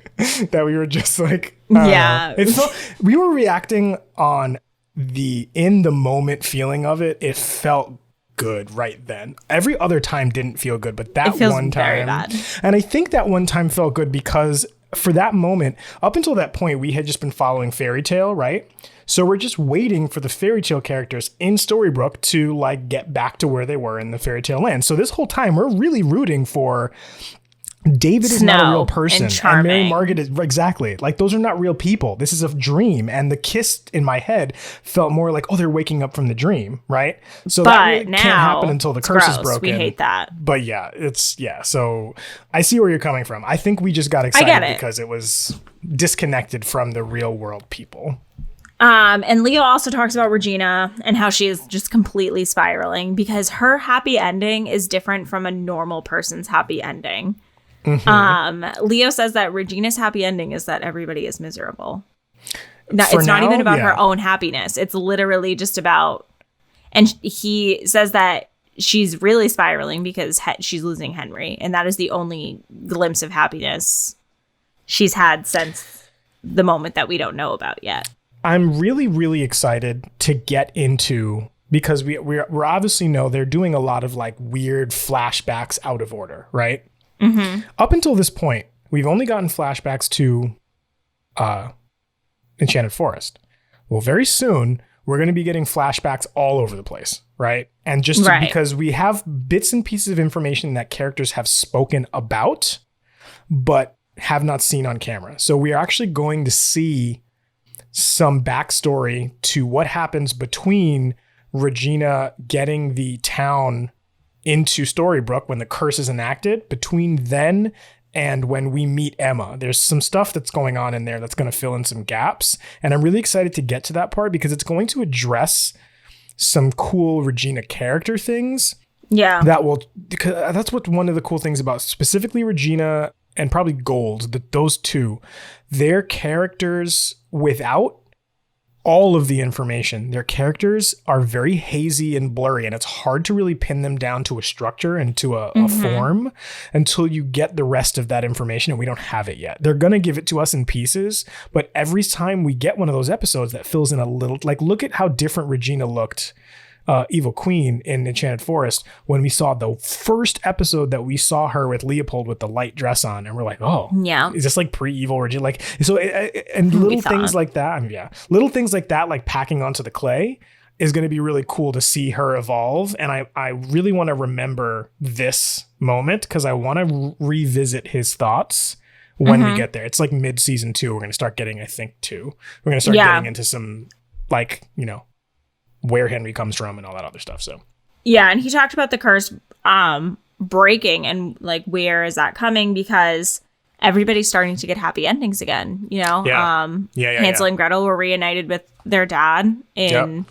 that we were just like, we were reacting on the in the moment feeling of it. It felt good right then. Every other time didn't feel good, but that one time, very bad. And I think that one time felt good because for that moment, up until that point, we had just been following fairy tale, right? So we're just waiting for the fairy tale characters in Storybrooke to like get back to where they were in the fairy tale land. So this whole time, we're really rooting for David is not a real person, and Mary Margaret is exactly like those are not real people. This is a dream, and the kiss in my head felt more like, oh, they're waking up from the dream, right? So that really can't happen until the curse is broken. We hate that, but So I see where you're coming from. I think we just got excited because it was disconnected from the real world people. And Leo also talks about Regina and how she is just completely spiraling because her happy ending is different from a normal person's happy ending. Mm-hmm. Leo says that Regina's happy ending is that everybody is miserable. It's not even about her own happiness. It's literally just about, and he says that she's really spiraling because she's losing Henry. And that is the only glimpse of happiness she's had since the moment that we don't know about yet. I'm really, really excited to get into, because we're obviously know they're doing a lot of like weird flashbacks out of order, right? Mm-hmm. Up until this point, we've only gotten flashbacks to Enchanted Forest. Well, very soon, we're going to be getting flashbacks all over the place, right? And because we have bits and pieces of information that characters have spoken about, but have not seen on camera. So we are actually going to see some backstory to what happens between Regina getting the town into Storybrooke when the curse is enacted, between then and when we meet Emma. There's some stuff that's going on in there that's going to fill in some gaps. And I'm really excited to get to that part because it's going to address some cool Regina character things. Yeah. That's what one of the cool things about specifically Regina and probably Gold, those two, their characters without all of the information. Their characters are very hazy and blurry, and it's hard to really pin them down to a structure and to a form until you get the rest of that information, and we don't have it yet. They're going to give it to us in pieces, but every time we get one of those episodes that fills in a little, like look at how different Regina looked, Evil Queen in Enchanted Forest, when we saw the first episode that we saw her with Leopold with the light dress on, and we're like, oh yeah, is this like pre-evil Regina? Like, so and little things like that. I mean, little things like that, like packing onto the clay, is going to be really cool to see her evolve. And I really want to remember this moment because I want to revisit his thoughts when we get there. It's like mid-season 2. We're going to start getting, I think, 2. We're going to start getting into some, like, you know, where Henry comes from and all that other stuff. So yeah, and he talked about the curse breaking and like where is that coming, because everybody's starting to get happy endings again, you know. Hansel and Gretel were reunited with their dad in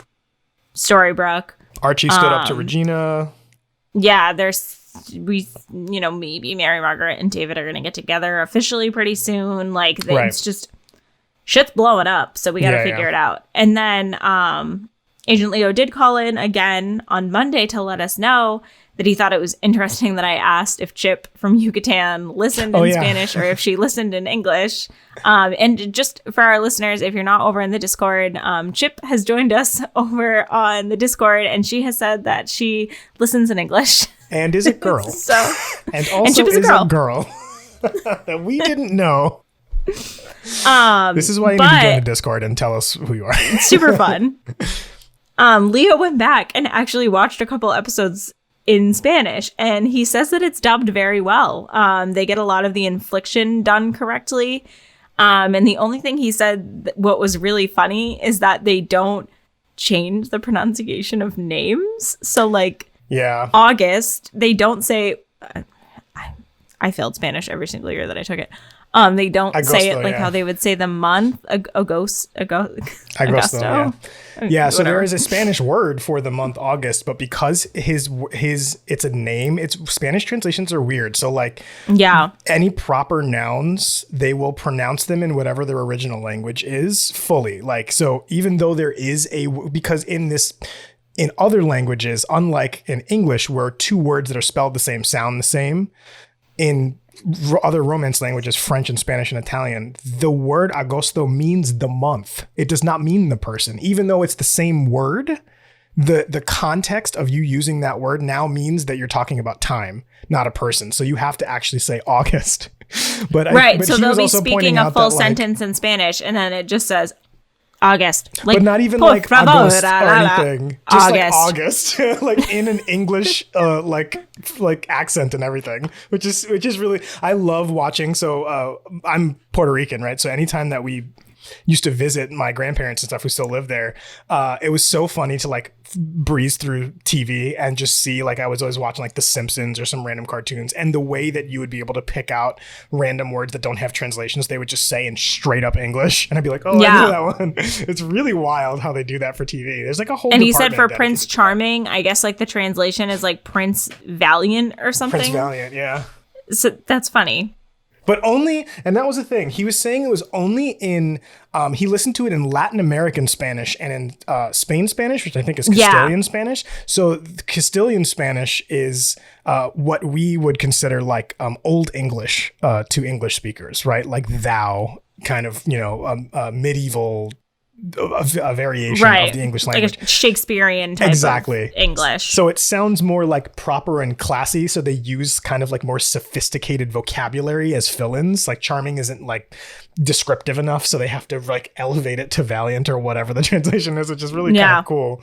Storybrooke. Archie stood up to Regina. Yeah, maybe Mary Margaret and David are gonna get together officially pretty soon. Like it's just shit's blowing up, so we gotta figure it out. And then Agent Leo did call in again on Monday to let us know that he thought it was interesting that I asked if Chip from Yucatan listened in Spanish or if she listened in English. And just for our listeners, if you're not over in the Discord, Chip has joined us over on the Discord, and she has said that she listens in English. And is a girl. And also Chip is a girl. That we didn't know. This is why you need to join the Discord and tell us who you are. It's super fun. Leo went back and actually watched a couple episodes in Spanish, and he says that it's dubbed very well. They get a lot of the infliction done correctly. And the only thing he said what was really funny is that they don't change the pronunciation of names. So like August, they don't say I failed Spanish every single year that I took it. They don't say it like how they would say the month Agosto. Yeah, so there is a Spanish word for the month August, but because his it's a name, Spanish translations are weird. So like any proper nouns, they will pronounce them in whatever their original language is fully. Like, so even though there is because in other languages, unlike in English where two words that are spelled the same sound the same, in other Romance languages, French and Spanish and Italian, the word agosto means the month. It does not mean the person. Even though it's the same word, the context of you using that word now means that you're talking about time, not a person. So you have to actually say August. But so they'll be speaking a full sentence in Spanish, and then it just says August, but not even like August or anything. Just like August, like in an English like accent and everything, which is really, I love watching. So I'm Puerto Rican, right? So anytime that we used to visit my grandparents and stuff who still live there, it was so funny to like breeze through TV and just see, like, I was always watching like The Simpsons or some random cartoons, and the way that you would be able to pick out random words that don't have translations, they would just say in straight up English, and I'd be like, oh, I know that one. It's really wild how they do that for TV. There's like a whole. And he said for Prince Charming, I guess like the translation is like Prince Valiant or something. Prince Valiant, yeah. So that's funny. But only, and that was the thing. He was saying it was only in, he listened to it in Latin American Spanish and in Spain Spanish, which I think is Castilian Spanish. So Castilian Spanish is what we would consider like Old English to English speakers, right? Like thou, kind of, medieval a variation of the English language, like a Shakespearean type of English. So it sounds more like proper and classy. So they use kind of like more sophisticated vocabulary as fill-ins. Like charming isn't like descriptive enough, so they have to like elevate it to valiant or whatever the translation is, which is really kind of cool.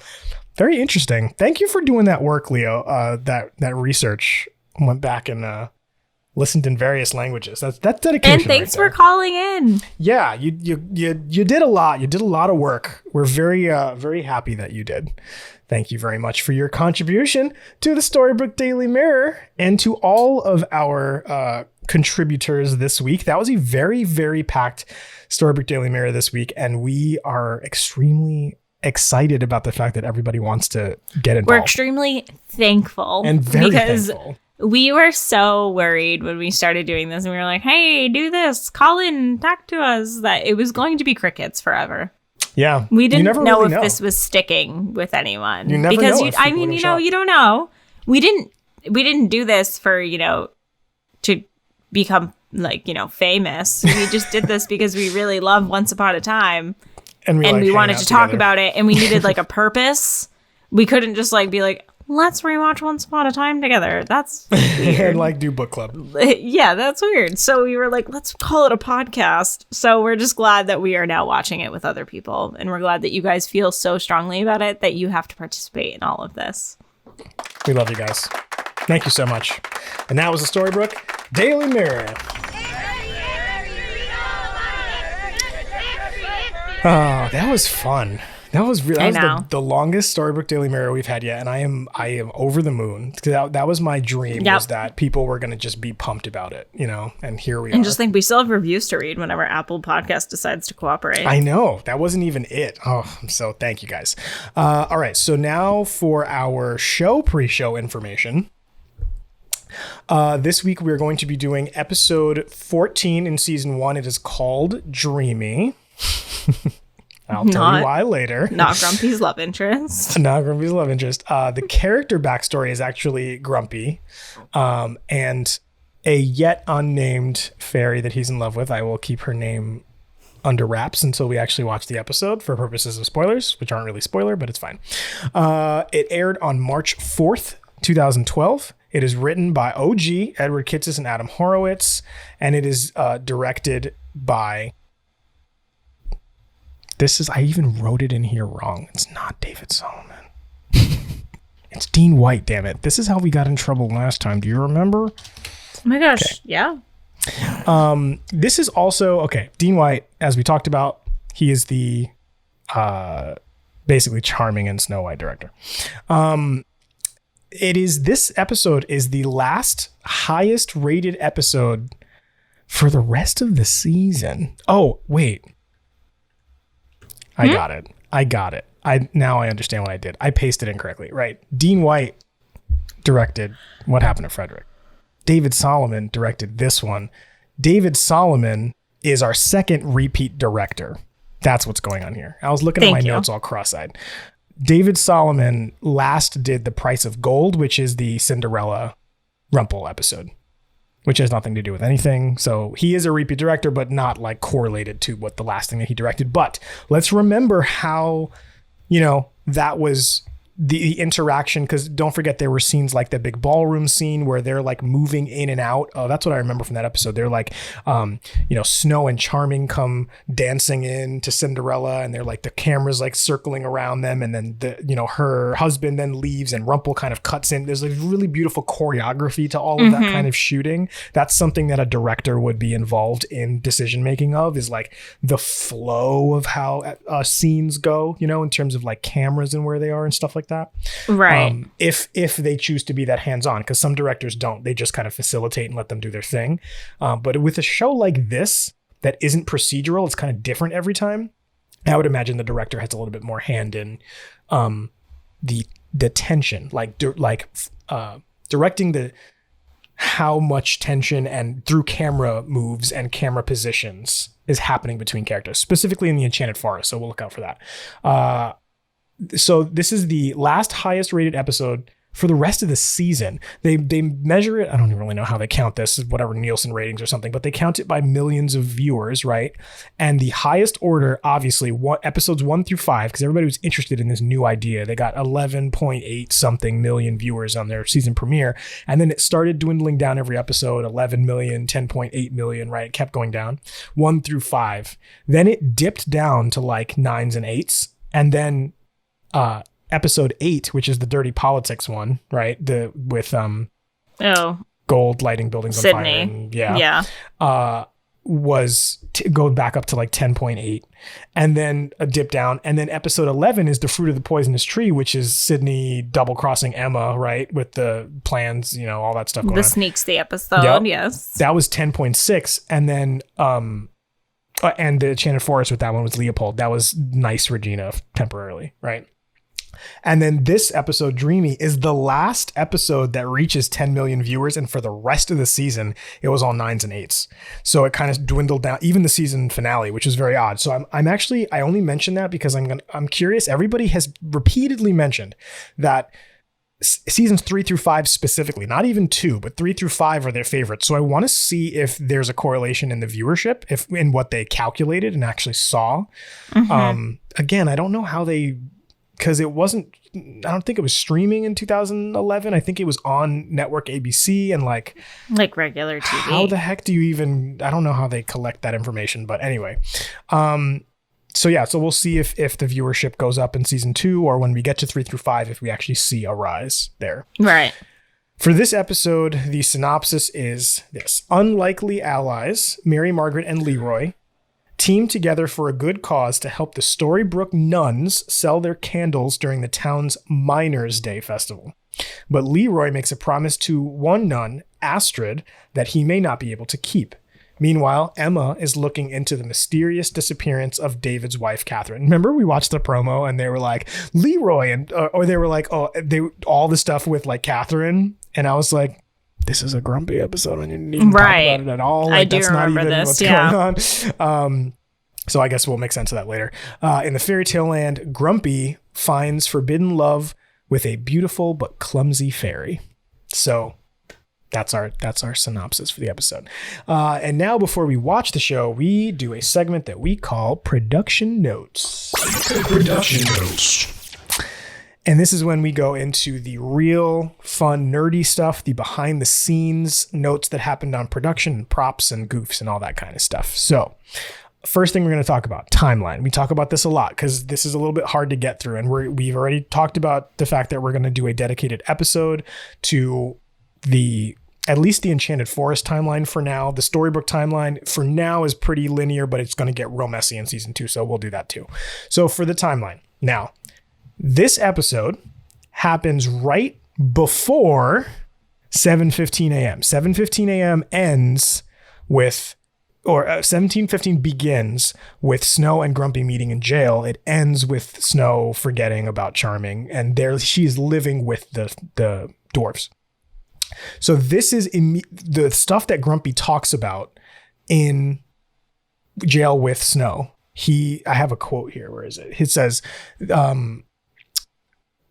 Very interesting. Thank you for doing that work, Leo. That research. Went back and listened in various languages. That's dedication. And thanks for calling in. Yeah, you did a lot. You did a lot of work. We're very very happy that you did. Thank you very much for your contribution to the Storybook Daily Mirror and to all of our contributors this week. That was a very, very packed Storybook Daily Mirror this week, and we are extremely excited about the fact that everybody wants to get involved. We're extremely thankful and very thankful. We were so worried when we started doing this, and we were like, hey, do this, call in, talk to us, that it was going to be crickets forever. Yeah. We didn't never know really if this was sticking with anyone. You never because know if I people mean, are you shocked. know, you don't know. We didn't do this for, to become like, famous. We just did this because we really love Once Upon a Time and we wanted to talk together. about it, and we needed like a purpose. We couldn't just like be like, let's rewatch Once Upon a Time together. That's weird. And like do book club. Yeah, that's weird. So we were like, let's call it a podcast. So we're just glad that we are now watching it with other people. And we're glad that you guys feel so strongly about it that you have to participate in all of this. We love you guys. Thank you so much. And that was the Storybrooke Daily Mirror. Oh, that was fun. That was the longest Storybook Daily Mirror we've had yet, and I am over the moon. That was my dream, was that people were going to just be pumped about it, and here we are. And just think we still have reviews to read whenever Apple Podcast decides to cooperate. I know. That wasn't even it. Oh, so thank you guys. All right, so now for our pre-show information. This week we're going to be doing episode 14 in season 1. It is called Dreamy. I'll tell you why later. Not Grumpy's love interest. Not Grumpy's love interest. The character backstory is actually Grumpy, and a yet unnamed fairy that he's in love with. I will keep her name under wraps until we actually watch the episode for purposes of spoilers, which aren't really spoiler, but it's fine. It aired on March 4th, 2012. It is written by OG, Edward Kitsis and Adam Horowitz, and it is directed by... I even wrote it in here wrong. It's not David Solomon. It's Dean White, damn it. This is how we got in trouble last time. Do you remember? Oh my gosh, okay. Yeah. This is also, Dean White, as we talked about, he is the basically charming and Snow White director. This episode is the last highest rated episode for the rest of the season. Oh, wait. I got it. Now I understand what I did. I pasted incorrectly. Right. Dean White directed What Happened to Frederick. David Solomon directed this one. David Solomon is our second repeat director. That's what's going on here. I was looking at my notes all cross-eyed. David Solomon last did The Price of Gold, which is the Cinderella Rumple episode, which has nothing to do with anything. So he is a repeat director, but not like correlated to what the last thing that he directed. But let's remember how, that was the interaction, because don't forget there were scenes like the big ballroom scene where they're like moving in and out. Oh, that's what I remember from that episode. They're like, Snow and Charming come dancing in to Cinderella, and they're like the camera's like circling around them, and then her husband then leaves and Rumple kind of cuts in. There's like really beautiful choreography to all of that kind of shooting. That's something that a director would be involved in decision making of, is like the flow of how scenes go, in terms of like cameras and where they are and stuff like that. Right. If they choose to be that hands-on, because some directors don't, they just kind of facilitate and let them do their thing. But with a show like this that isn't procedural, it's kind of different every time. I would imagine the director has a little bit more hand in the tension, directing how much tension and through camera moves and camera positions is happening between characters, specifically in the Enchanted Forest. So we'll look out for that. So this is the last highest rated episode for the rest of the season. They measure it. I don't even really know how they count this, whatever Nielsen ratings or something, but they count it by millions of viewers, right? And the highest order, obviously, episodes 1 through 5, because everybody was interested in this new idea. They got 11.8 something million viewers on their season premiere. And then it started dwindling down every episode, 11 million, 10.8 million, right? It kept going down 1 through 5. Then it dipped down to like 9s and 8s. And then episode 8, which is the dirty politics one, right? With gold lighting buildings Sydney. On fire. Yeah. Was go back up to like 10.8, and then a dip down. And then episode 11 is the fruit of the poisonous tree, which is Sydney double crossing Emma, right? With the plans, all that stuff going on. The sneaks the episode. Yes. That was 10.6. And then, and the Enchanted Forest with that one was Leopold. That was nice Regina temporarily, right? And then this episode, Dreamy, is the last episode that reaches 10 million viewers. And for the rest of the season, it was all 9s and 8s. So it kind of dwindled down, even the season finale, which is very odd. So I only mention that because I'm curious. Everybody has repeatedly mentioned that seasons 3 through 5 specifically, not even 2, but 3 through 5 are their favorites. So I want to see if there's a correlation in the viewership, if in what they calculated and actually saw. Again, I don't know how because I don't think it was streaming in 2011. I think it was on network ABC and like regular TV. How the heck do you I don't know how they collect that information, but anyway. So we'll see if the viewership goes up in season 2 or when we get to 3 through 5, if we actually see a rise there. Right. For this episode, the synopsis is this. Unlikely allies, Mary Margaret and Leroy, team together for a good cause to help the Storybrooke nuns sell their candles during the town's Miners' Day festival. But Leroy makes a promise to one nun, Astrid, that he may not be able to keep. Meanwhile, Emma is looking into the mysterious disappearance of David's wife, Catherine. Remember, we watched the promo and they were like, Leroy, or they were like, all the stuff with like Catherine. And I was like, this is a grumpy episode and you didn't even talk about it at all. Like, I do remember this. Going on. So I guess we'll make sense of that later. In the fairy tale land, Grumpy finds forbidden love with a beautiful but clumsy fairy. So that's our synopsis for the episode. And now, before we watch the show, we do a segment that we call Production Notes. Production Notes. And this is when we go into the real fun, nerdy stuff, the behind the scenes notes that happened on production and props and goofs and all that kind of stuff. So first thing we're going to talk about, timeline. We talk about this a lot because this is a little bit hard to get through. And we've already talked about the fact that we're going to do a dedicated episode to at least the Enchanted Forest timeline for now. The Storybook timeline for now is pretty linear, but it's going to get real messy in season 2. So we'll do that too. So for the timeline now, this episode happens right before 7:15 a.m. 7:15 a.m. ends with, or 17:15 begins with Snow and Grumpy meeting in jail. It ends with Snow forgetting about Charming, and she's living with the dwarfs. So this is the stuff that Grumpy talks about in jail with Snow. I have a quote here. Where is it? It says,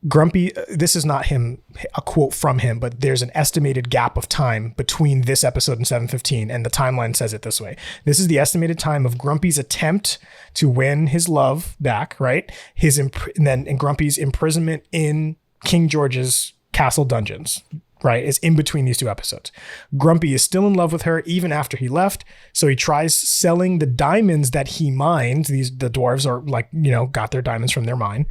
Grumpy, this is not a quote from him, but there's an estimated gap of time between this episode and 7:15, and the timeline says it this way. This is the estimated time of Grumpy's attempt to win his love back, right? And Grumpy's imprisonment in King George's castle dungeons, right, is in between these two episodes. Grumpy is still in love with her even after he left, so he tries selling the diamonds that he mined. The dwarves are got their diamonds from their mine,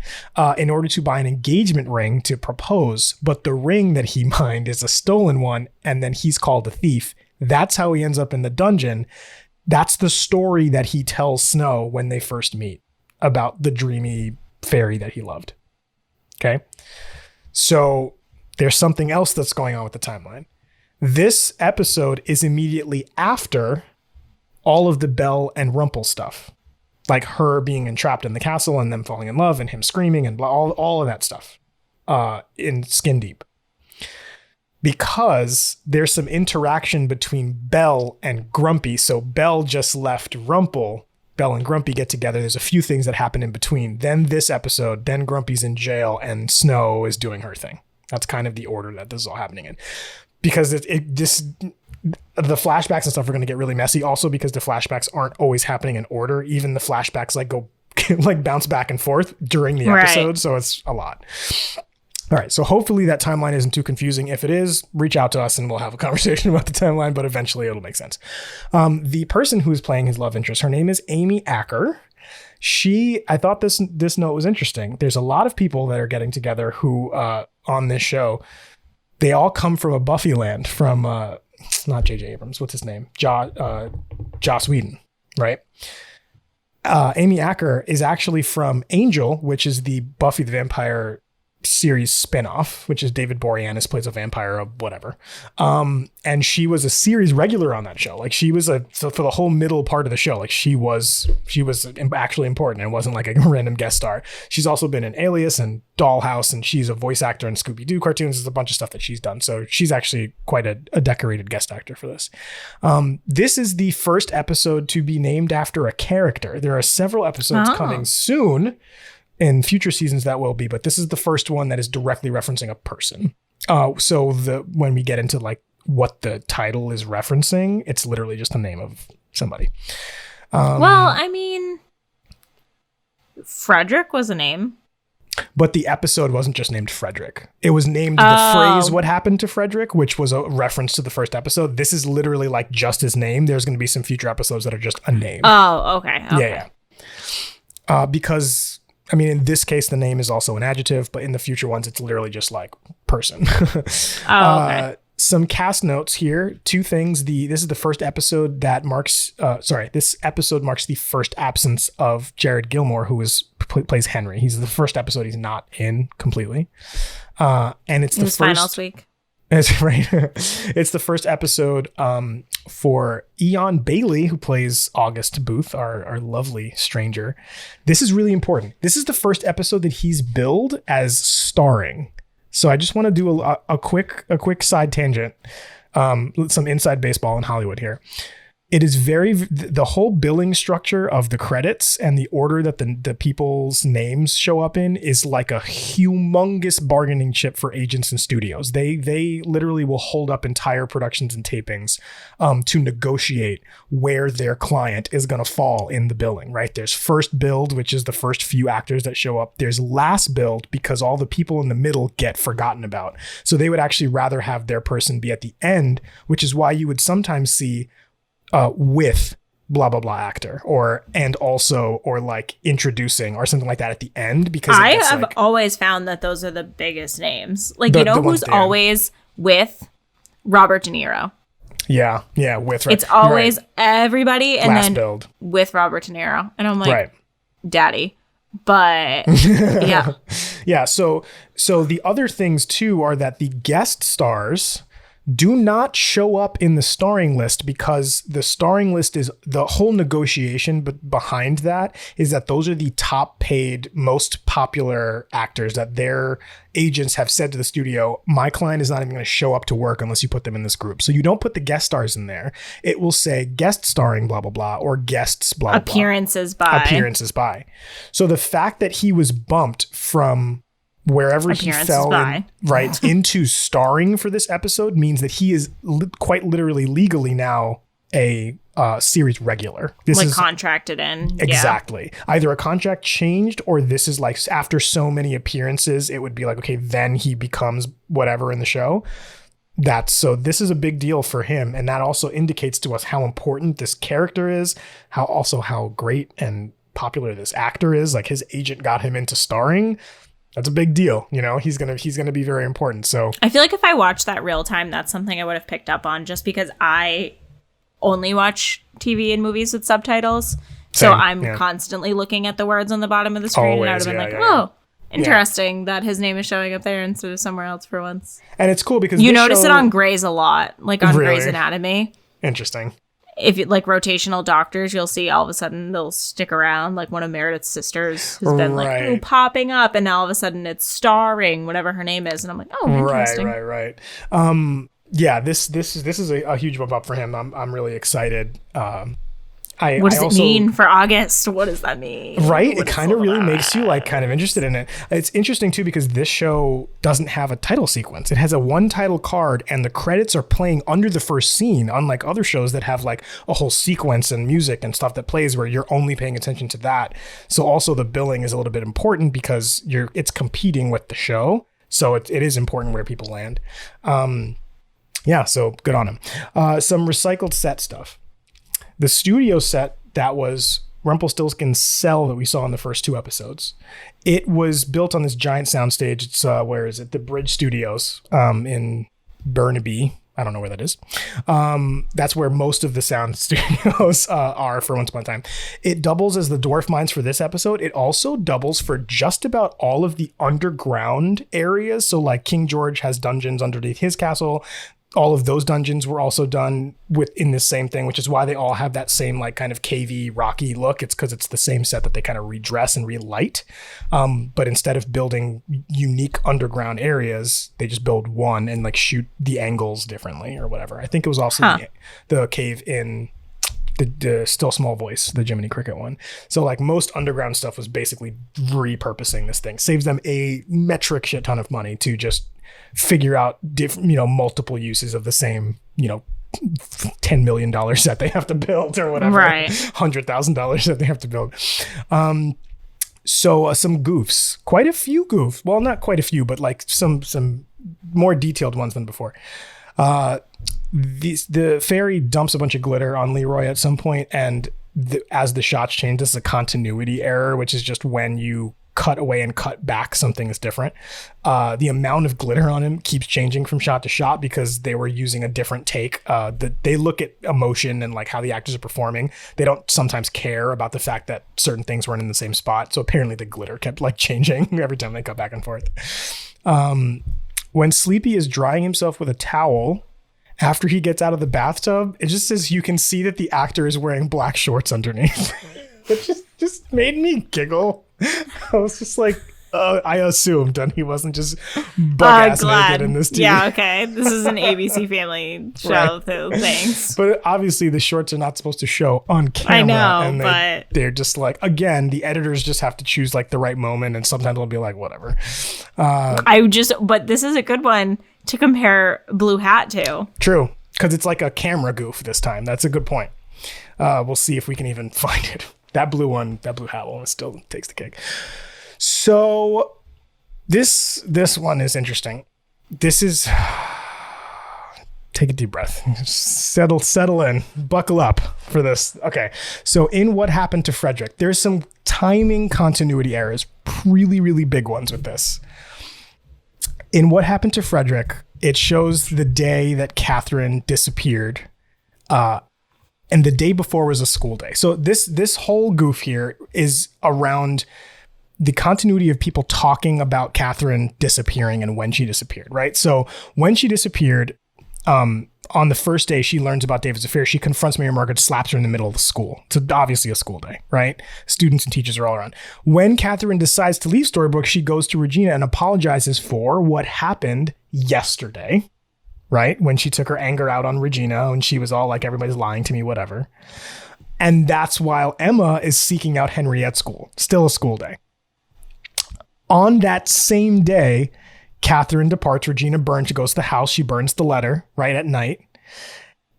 in order to buy an engagement ring to propose. But the ring that he mined is a stolen one, and then he's called a thief. That's how he ends up in the dungeon. That's the story that he tells Snow when they first meet about the dreamy fairy that he loved. Okay, so there's something else that's going on with the timeline. This episode is immediately after all of the Belle and Rumple stuff, like her being entrapped in the castle and them falling in love and him screaming and all of that stuff in Skin Deep. Because there's some interaction between Belle and Grumpy. So Belle just left Rumple. Belle and Grumpy get together. There's a few things that happen in between. Then this episode, then Grumpy's in jail and Snow is doing her thing. That's kind of the order that this is all happening in, because the flashbacks and stuff are going to get really messy. Also, because the flashbacks aren't always happening in order. Even the flashbacks go bounce back and forth during the episode. Right. So it's a lot. All right. So hopefully that timeline isn't too confusing. If it is, reach out to us and we'll have a conversation about the timeline, but eventually it'll make sense. The person who's playing his love interest, her name is Amy Acker. I thought this note was interesting. There's a lot of people that are getting together who, on this show, they all come from a Buffy land from, not J.J. Abrams. What's his name? Joss Whedon, right? Amy Acker is actually from Angel, which is the Buffy the Vampire series spinoff, which is David Boreanaz plays a vampire or whatever. And she was a series regular on that show. Like she was so for the whole middle part of the show, like she was actually important and wasn't like a random guest star. She's also been in Alias and Dollhouse, and she's a voice actor in Scooby-Doo cartoons. There's a bunch of stuff that she's done. So she's actually quite a decorated guest actor for this. This is the first episode to be named after a character. There are several episodes coming soon. In future seasons that will be, but this is the first one that is directly referencing a person. So when we get into like what the title is referencing, it's literally just the name of somebody. Well, I mean, Frederick was a name. But the episode wasn't just named Frederick. It was named the phrase "What Happened to Frederick," which was a reference to the first episode. This is literally like just his name. There's going to be some future episodes that are just a name. Oh, okay. Yeah. Because I mean, in this case, the name is also an adjective, but in the future ones, it's literally just like person. Okay. Some cast notes here. Two things. This is the first episode that marks. This episode marks the first absence of Jared Gilmore, who plays Henry. He's the first episode he's not in completely, and it's the first finals week. That's right. It's the first episode for Eon Bailey, who plays August Booth, our lovely stranger. This is really important. This is the first episode that he's billed as starring. So I just want to do a quick side tangent, some inside baseball in Hollywood here. It is the whole billing structure of the credits and the order that the people's names show up in is like a humongous bargaining chip for agents and studios. They literally will hold up entire productions and tapings to negotiate where their client is going to fall in the billing, right? There's first billed, which is the first few actors that show up. There's last billed because all the people in the middle get forgotten about. So they would actually rather have their person be at the end, which is why you would sometimes see with blah blah blah actor or like introducing or something like that at the end, because I have always found that those are the biggest names. Like who's always with? Robert De Niro. Yeah, with it's always everybody and last then build with Robert De Niro, and I'm like, right, daddy. But yeah. So the other things too are that the guest stars do not show up in the starring list, because the starring list is the whole negotiation, but behind that is that those are the top paid, most popular actors that their agents have said to the studio, my client is not even going to show up to work unless you put them in this group. So you don't put the guest stars in there. It will say guest starring blah, blah, blah, or guests blah, blah, appearances blah. Appearances by. So the fact that he was bumped from wherever he fell into starring for this episode means that he is quite literally legally now a series regular. This like is contracted in. Exactly. Yeah. Either a contract changed, or this is like after so many appearances, it would be like, okay, then he becomes whatever in the show. So this is a big deal for him. And that also indicates to us how important this character is, how great and popular this actor is. Like his agent got him into starring. That's a big deal. You know, he's going to be very important. So I feel like if I watched that real time, that's something I would have picked up on, just because I only watch TV and movies with subtitles. So I'm constantly looking at the words on the bottom of the screen. Always, and I would have been like, interesting that his name is showing up there instead of somewhere else for once. And it's cool because you notice it on Grey's a lot, like on Grey's Anatomy. Interesting. If you like rotational doctors, you'll see all of a sudden they'll stick around. Like one of Meredith's sisters has been like popping up, and now all of a sudden it's starring whatever her name is, and I'm like, oh, interesting. Right. This is a huge bump up for him. I'm really excited. What does it mean for August? What does that mean? Right? It kind of really makes you like kind of interested in it. It's interesting too, because this show doesn't have a title sequence. It has a one title card and the credits are playing under the first scene, unlike other shows that have like a whole sequence and music and stuff that plays where you're only paying attention to that. So also the billing is a little bit important because it's competing with the show. So it is important where people land. So good on him. Some recycled set stuff. The studio set that was Rumpelstiltskin's cell that we saw in the first two episodes, it was built on this giant soundstage. It's where is it? The Bridge Studios in Burnaby, I don't know where that is. That's where most of the sound studios are for Once Upon a Time. It doubles as the dwarf mines for this episode. It also doubles for just about all of the underground areas. So like King George has dungeons underneath his castle. All of those dungeons were also done within this same thing, which is why they all have that same like kind of cavey, rocky look. It's because it's the same set that they kind of redress and relight. But instead of building unique underground areas, they just build one and like shoot the angles differently or whatever. I think it was also the cave in the Still Small Voice, the Jiminy Cricket one. So like most underground stuff was basically repurposing this thing. Saves them a metric shit ton of money to just figure out different, multiple uses of the same, $10 million set they have to build or whatever, right? $100,000 that they have to build. So some goofs, quite a few goofs. Well, not quite a few, but like some more detailed ones than before. The fairy dumps a bunch of glitter on Leroy at some point, and as the shots change, this is a continuity error, which is just when you cut away and cut back, something is different. The amount of glitter on him keeps changing from shot to shot because they were using a different take. They look at emotion and like how the actors are performing. They don't sometimes care about the fact that certain things weren't in the same spot. So apparently the glitter kept like changing every time they cut back and forth. When Sleepy is drying himself with a towel after he gets out of the bathtub, it just says you can see that the actor is wearing black shorts underneath. It just made me giggle. I was just like, I assumed and he wasn't just bug-ass naked in this TV. Yeah, okay. This is an ABC Family show, Right. so thanks. But obviously the shorts are not supposed to show on camera. I know, and but they're just like, again, the editors just have to choose like the right moment, and sometimes they'll be like, whatever. But this is a good one to compare Blue Hat to. True, because it's like a camera goof this time. That's a good point. We'll see if we can even find it. That blue hat one still takes the cake. So this one is interesting. This is, take a deep breath, settle in, buckle up for this. Okay. So in What Happened to Frederick, there's some timing continuity errors, really, really big ones with this. In What Happened to Frederick, it shows the day that Catherine disappeared, and the day before was a school day. So this whole goof here is around the continuity of people talking about Catherine disappearing and when she disappeared, right? So when she disappeared, on the first day she learns about David's affair, she confronts Mary Margaret, slaps her in the middle of the school. It's obviously a school day, right? Students and teachers are all around. When Catherine decides to leave Storybook, she goes to Regina and apologizes for what happened yesterday, right? When she took her anger out on Regina and she was all like, everybody's lying to me, whatever. And that's while Emma is seeking out Henry at school. Still a school day. On that same day, Catherine departs. Regina burns. She goes to the house. She burns the letter right at night.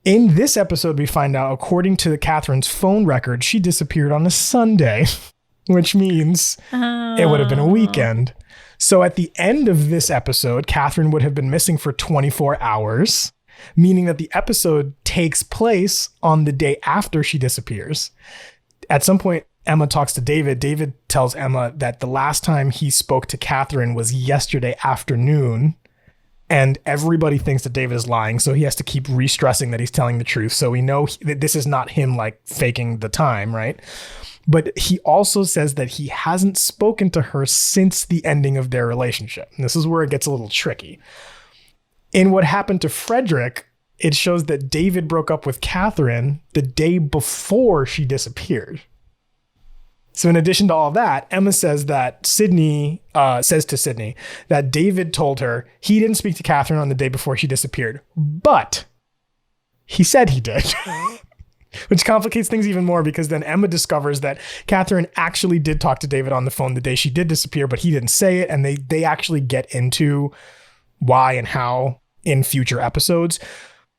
In this episode, we find out, according to Catherine's phone record, she disappeared on a Sunday, which means it would have been a weekend. So at the end of this episode, Catherine would have been missing for 24 hours, meaning that the episode takes place on the day after she disappears. At some point, Emma talks to David. David tells Emma that the last time he spoke to Catherine was yesterday afternoon, and everybody thinks that David is lying, so he has to keep re-stressing that he's telling the truth. So we know that this is not him like faking the time, right? But he also says that he hasn't spoken to her since the ending of their relationship. And this is where it gets a little tricky. In What Happened to Frederick, it shows that David broke up with Catherine the day before she disappeared. So in addition to all that, Emma says that says to Sydney that David told her he didn't speak to Catherine on the day before she disappeared, but he said he did. Which complicates things even more, because then Emma discovers that Catherine actually did talk to David on the phone the day she did disappear, but he didn't say it. And they actually get into why and how in future episodes.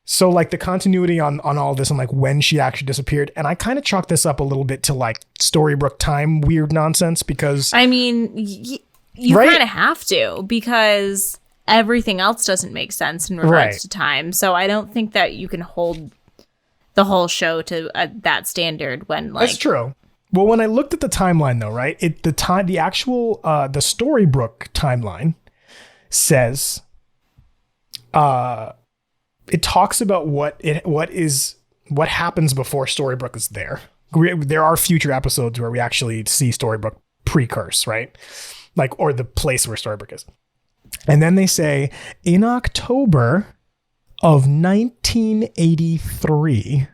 So like the continuity on all this and like when she actually disappeared. And I kind of chalk this up a little bit to like Storybrooke time weird nonsense, because I mean, you right? kind of have to, because everything else doesn't make sense in regards Right. to time. So I don't think that you can hold the whole show to that standard when like That's true. Well, when I looked at the timeline though, right, the actual the Storybrooke timeline says it talks about what happens before Storybrooke is there. There are future episodes where we actually see Storybrooke pre-curse, right? Like, or the place where Storybrooke is. And then they say, in October of 1983,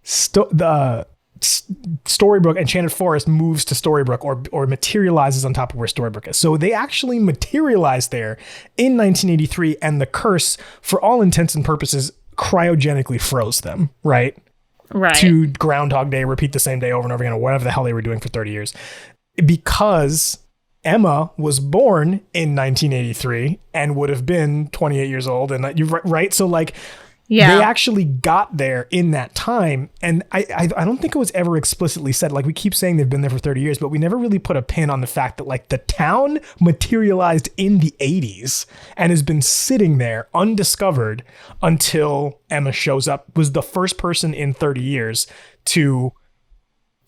the Storybrooke, Enchanted Forest moves to Storybrooke or materializes on top of where Storybrooke is. So they actually materialized there in 1983, and the curse, for all intents and purposes, cryogenically froze them, right? Right. To Groundhog Day, repeat the same day over and over again, or whatever the hell they were doing for 30 years. Because Emma was born in 1983 and would have been 28 years old. And right. So like, they actually got there in that time. And I don't think it was ever explicitly said, like we keep saying they've been there for 30 years, but we never really put a pin on the fact that like the town materialized in the 80s and has been sitting there undiscovered until Emma shows up, was the first person in 30 years to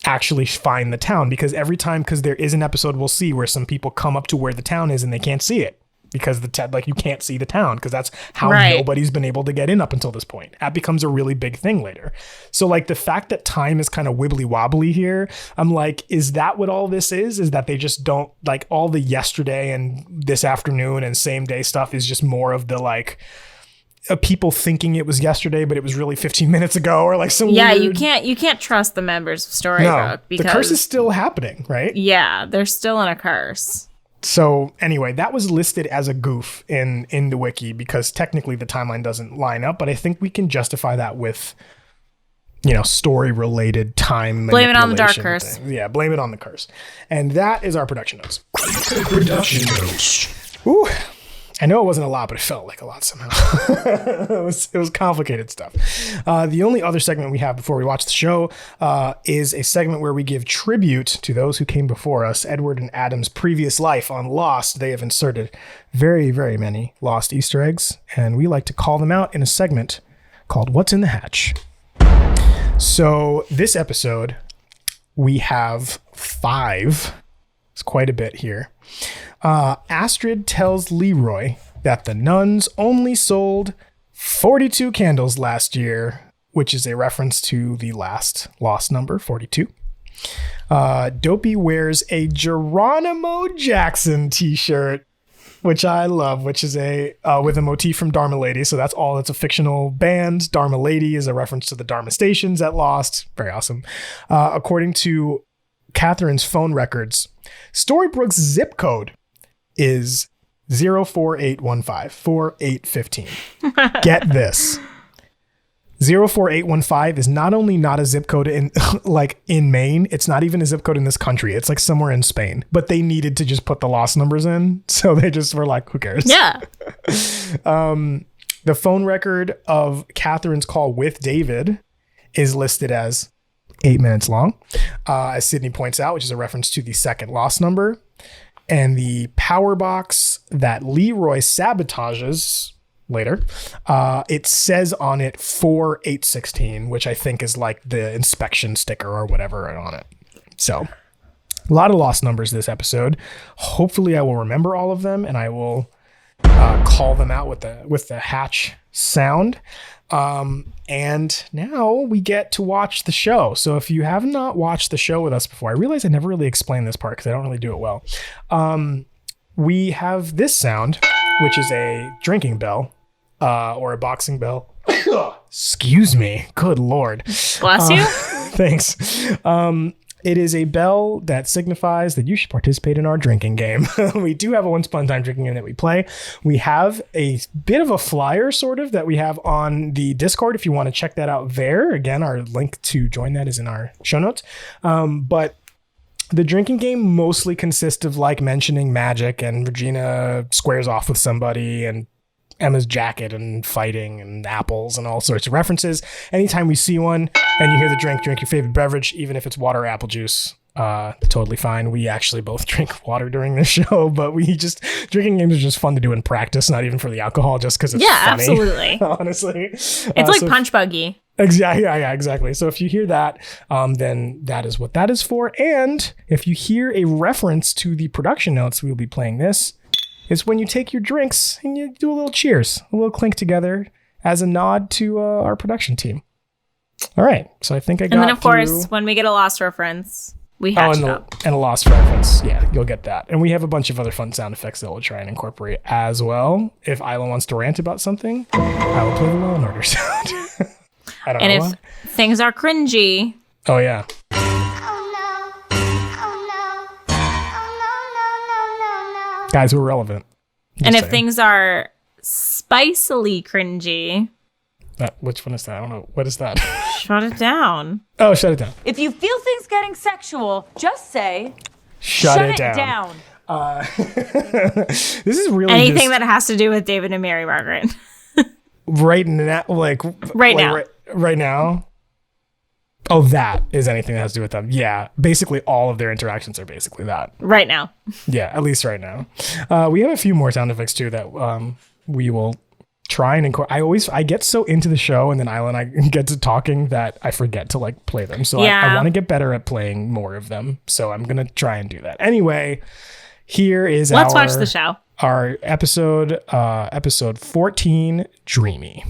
actually find the town. Because there is an episode we'll see where some people come up to where the town is and they can't see it. Because you can't see the town, because that's how nobody's been able to get in up until this point. That becomes a really big thing later. So like the fact that time is kind of wibbly wobbly here, I'm like, is that what all this is? Is that they just don't, like, all the yesterday and this afternoon and same day stuff is just more of the like people thinking it was yesterday, but it was really 15 minutes ago, or like some weird... you can't trust the members of Storybook because the curse is still happening, right? Yeah, they're still in a curse. So anyway, that was listed as a goof in the wiki because technically the timeline doesn't line up, but I think we can justify that with, story related time. Blame it on the dark curse. Yeah, blame it on the curse. And that is our production notes. Production notes. Ooh. I know it wasn't a lot, but it felt like a lot somehow. It was complicated stuff. The only other segment we have before we watch the show is a segment where we give tribute to those who came before us. Edward and Adam's previous life on Lost. They have inserted very, very many Lost Easter eggs, and we like to call them out in a segment called What's in the Hatch. So this episode, we have 5. It's quite a bit here. Astrid tells Leroy that the nuns only sold 42 candles last year, which is a reference to the last Lost number, 42. Dopey wears a Geronimo Jackson t-shirt, which I love, which is with a motif from Dharma Lady. So that's all. It's a fictional band. Dharma Lady is a reference to the Dharma stations at Lost. Very awesome. According to Catherine's phone records, Storybrooke's zip code is 04815, 4815. Get this. 04815 is not only not a zip code in Maine, it's not even a zip code in this country. It's like somewhere in Spain, but they needed to just put the Lost numbers in. So they just were like, who cares? Yeah. The phone record of Catherine's call with David is listed as 8 minutes long, as Sydney points out, which is a reference to the second Lost number. And the power box that Leroy sabotages later, it says on it 4816, which I think is like the inspection sticker or whatever on it. So a lot of Lost numbers this episode. Hopefully I will remember all of them and I will call them out with the hatch sound. And now we get to watch the show. So if you have not watched the show with us before, I realize I never really explained this part because I don't really do it well. We have this sound, which is a drinking bell, or a boxing bell. Excuse me. Good Lord. Bless you. Thanks. It is a bell that signifies that you should participate in our drinking game. We do have a Once Upon a Time drinking game that we play. We have a bit of a flyer, sort of, that we have on the Discord if you want to check that out there. Again, our link to join that is in our show notes. But the drinking game mostly consists of like mentioning magic, and Regina squares off with somebody, and Emma's jacket and fighting and apples and all sorts of references. Anytime we see one and you hear the drink your favorite beverage, even if it's water or apple juice, totally fine. We actually both drink water during this show, but drinking games are just fun to do in practice, not even for the alcohol, just because it's funny. Absolutely. Honestly. It's like Punch Buggy. Exactly. Yeah, exactly. So if you hear that, then that is what that is for. And if you hear a reference to the production notes, we'll be playing this. It's when you take your drinks and you do a little cheers, a little clink together as a nod to our production team. All right. So I think I got And then, of course, through... when we get a Lost reference, we hatch it up. And a Lost reference. Yeah, you'll get that. And we have a bunch of other fun sound effects that we'll try and incorporate as well. If Isla wants to rant about something, I will play the Law and Order sound. I don't know. And if things are cringy... Oh, yeah. Guys, we're relevant. And if things are spicily cringy... Which one is that? I don't know. What is that? Shut it down. Oh, shut it down. If you feel things getting sexual, just say... Shut it down. This is really anything that has to do with David and Mary Margaret. right now, right now. Oh, that is anything that has to do with them. Yeah, basically all of their interactions are basically that. Right now. Yeah, at least right now. We have a few more sound effects too that we will try and incorporate. I get so into the show, and then Isla and I get to talking that I forget to like play them. So yeah. I want to get better at playing more of them. So I'm gonna try and do that. Anyway, here is Let's watch the show. Our episode 14, Dreamy.